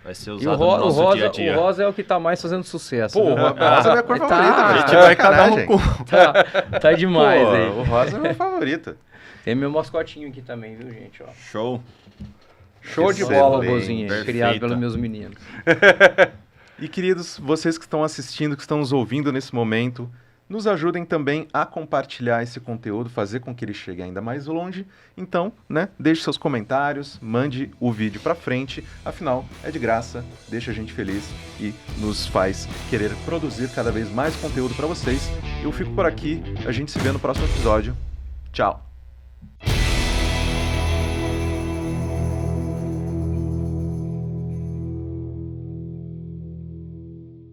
Vai ser E usado no nosso dia a dia. O rosa é o que tá mais fazendo sucesso. Pô, o rosa é minha cor favorita. A gente vai cada um com... Tá demais aí. O rosa é meu favorito. Tem meu mascotinho aqui também, viu, gente? Ó. Show de bola, Excelente. robozinho, criado pelos meus meninos. E queridos, vocês que estão assistindo, que estão nos ouvindo nesse momento, nos ajudem também a compartilhar esse conteúdo, fazer com que ele chegue ainda mais longe. Então, né, deixe seus comentários, mande o vídeo pra frente, afinal, é de graça, deixa a gente feliz e nos faz querer produzir cada vez mais conteúdo para vocês. Eu fico por aqui, a gente se vê no próximo episódio. Tchau!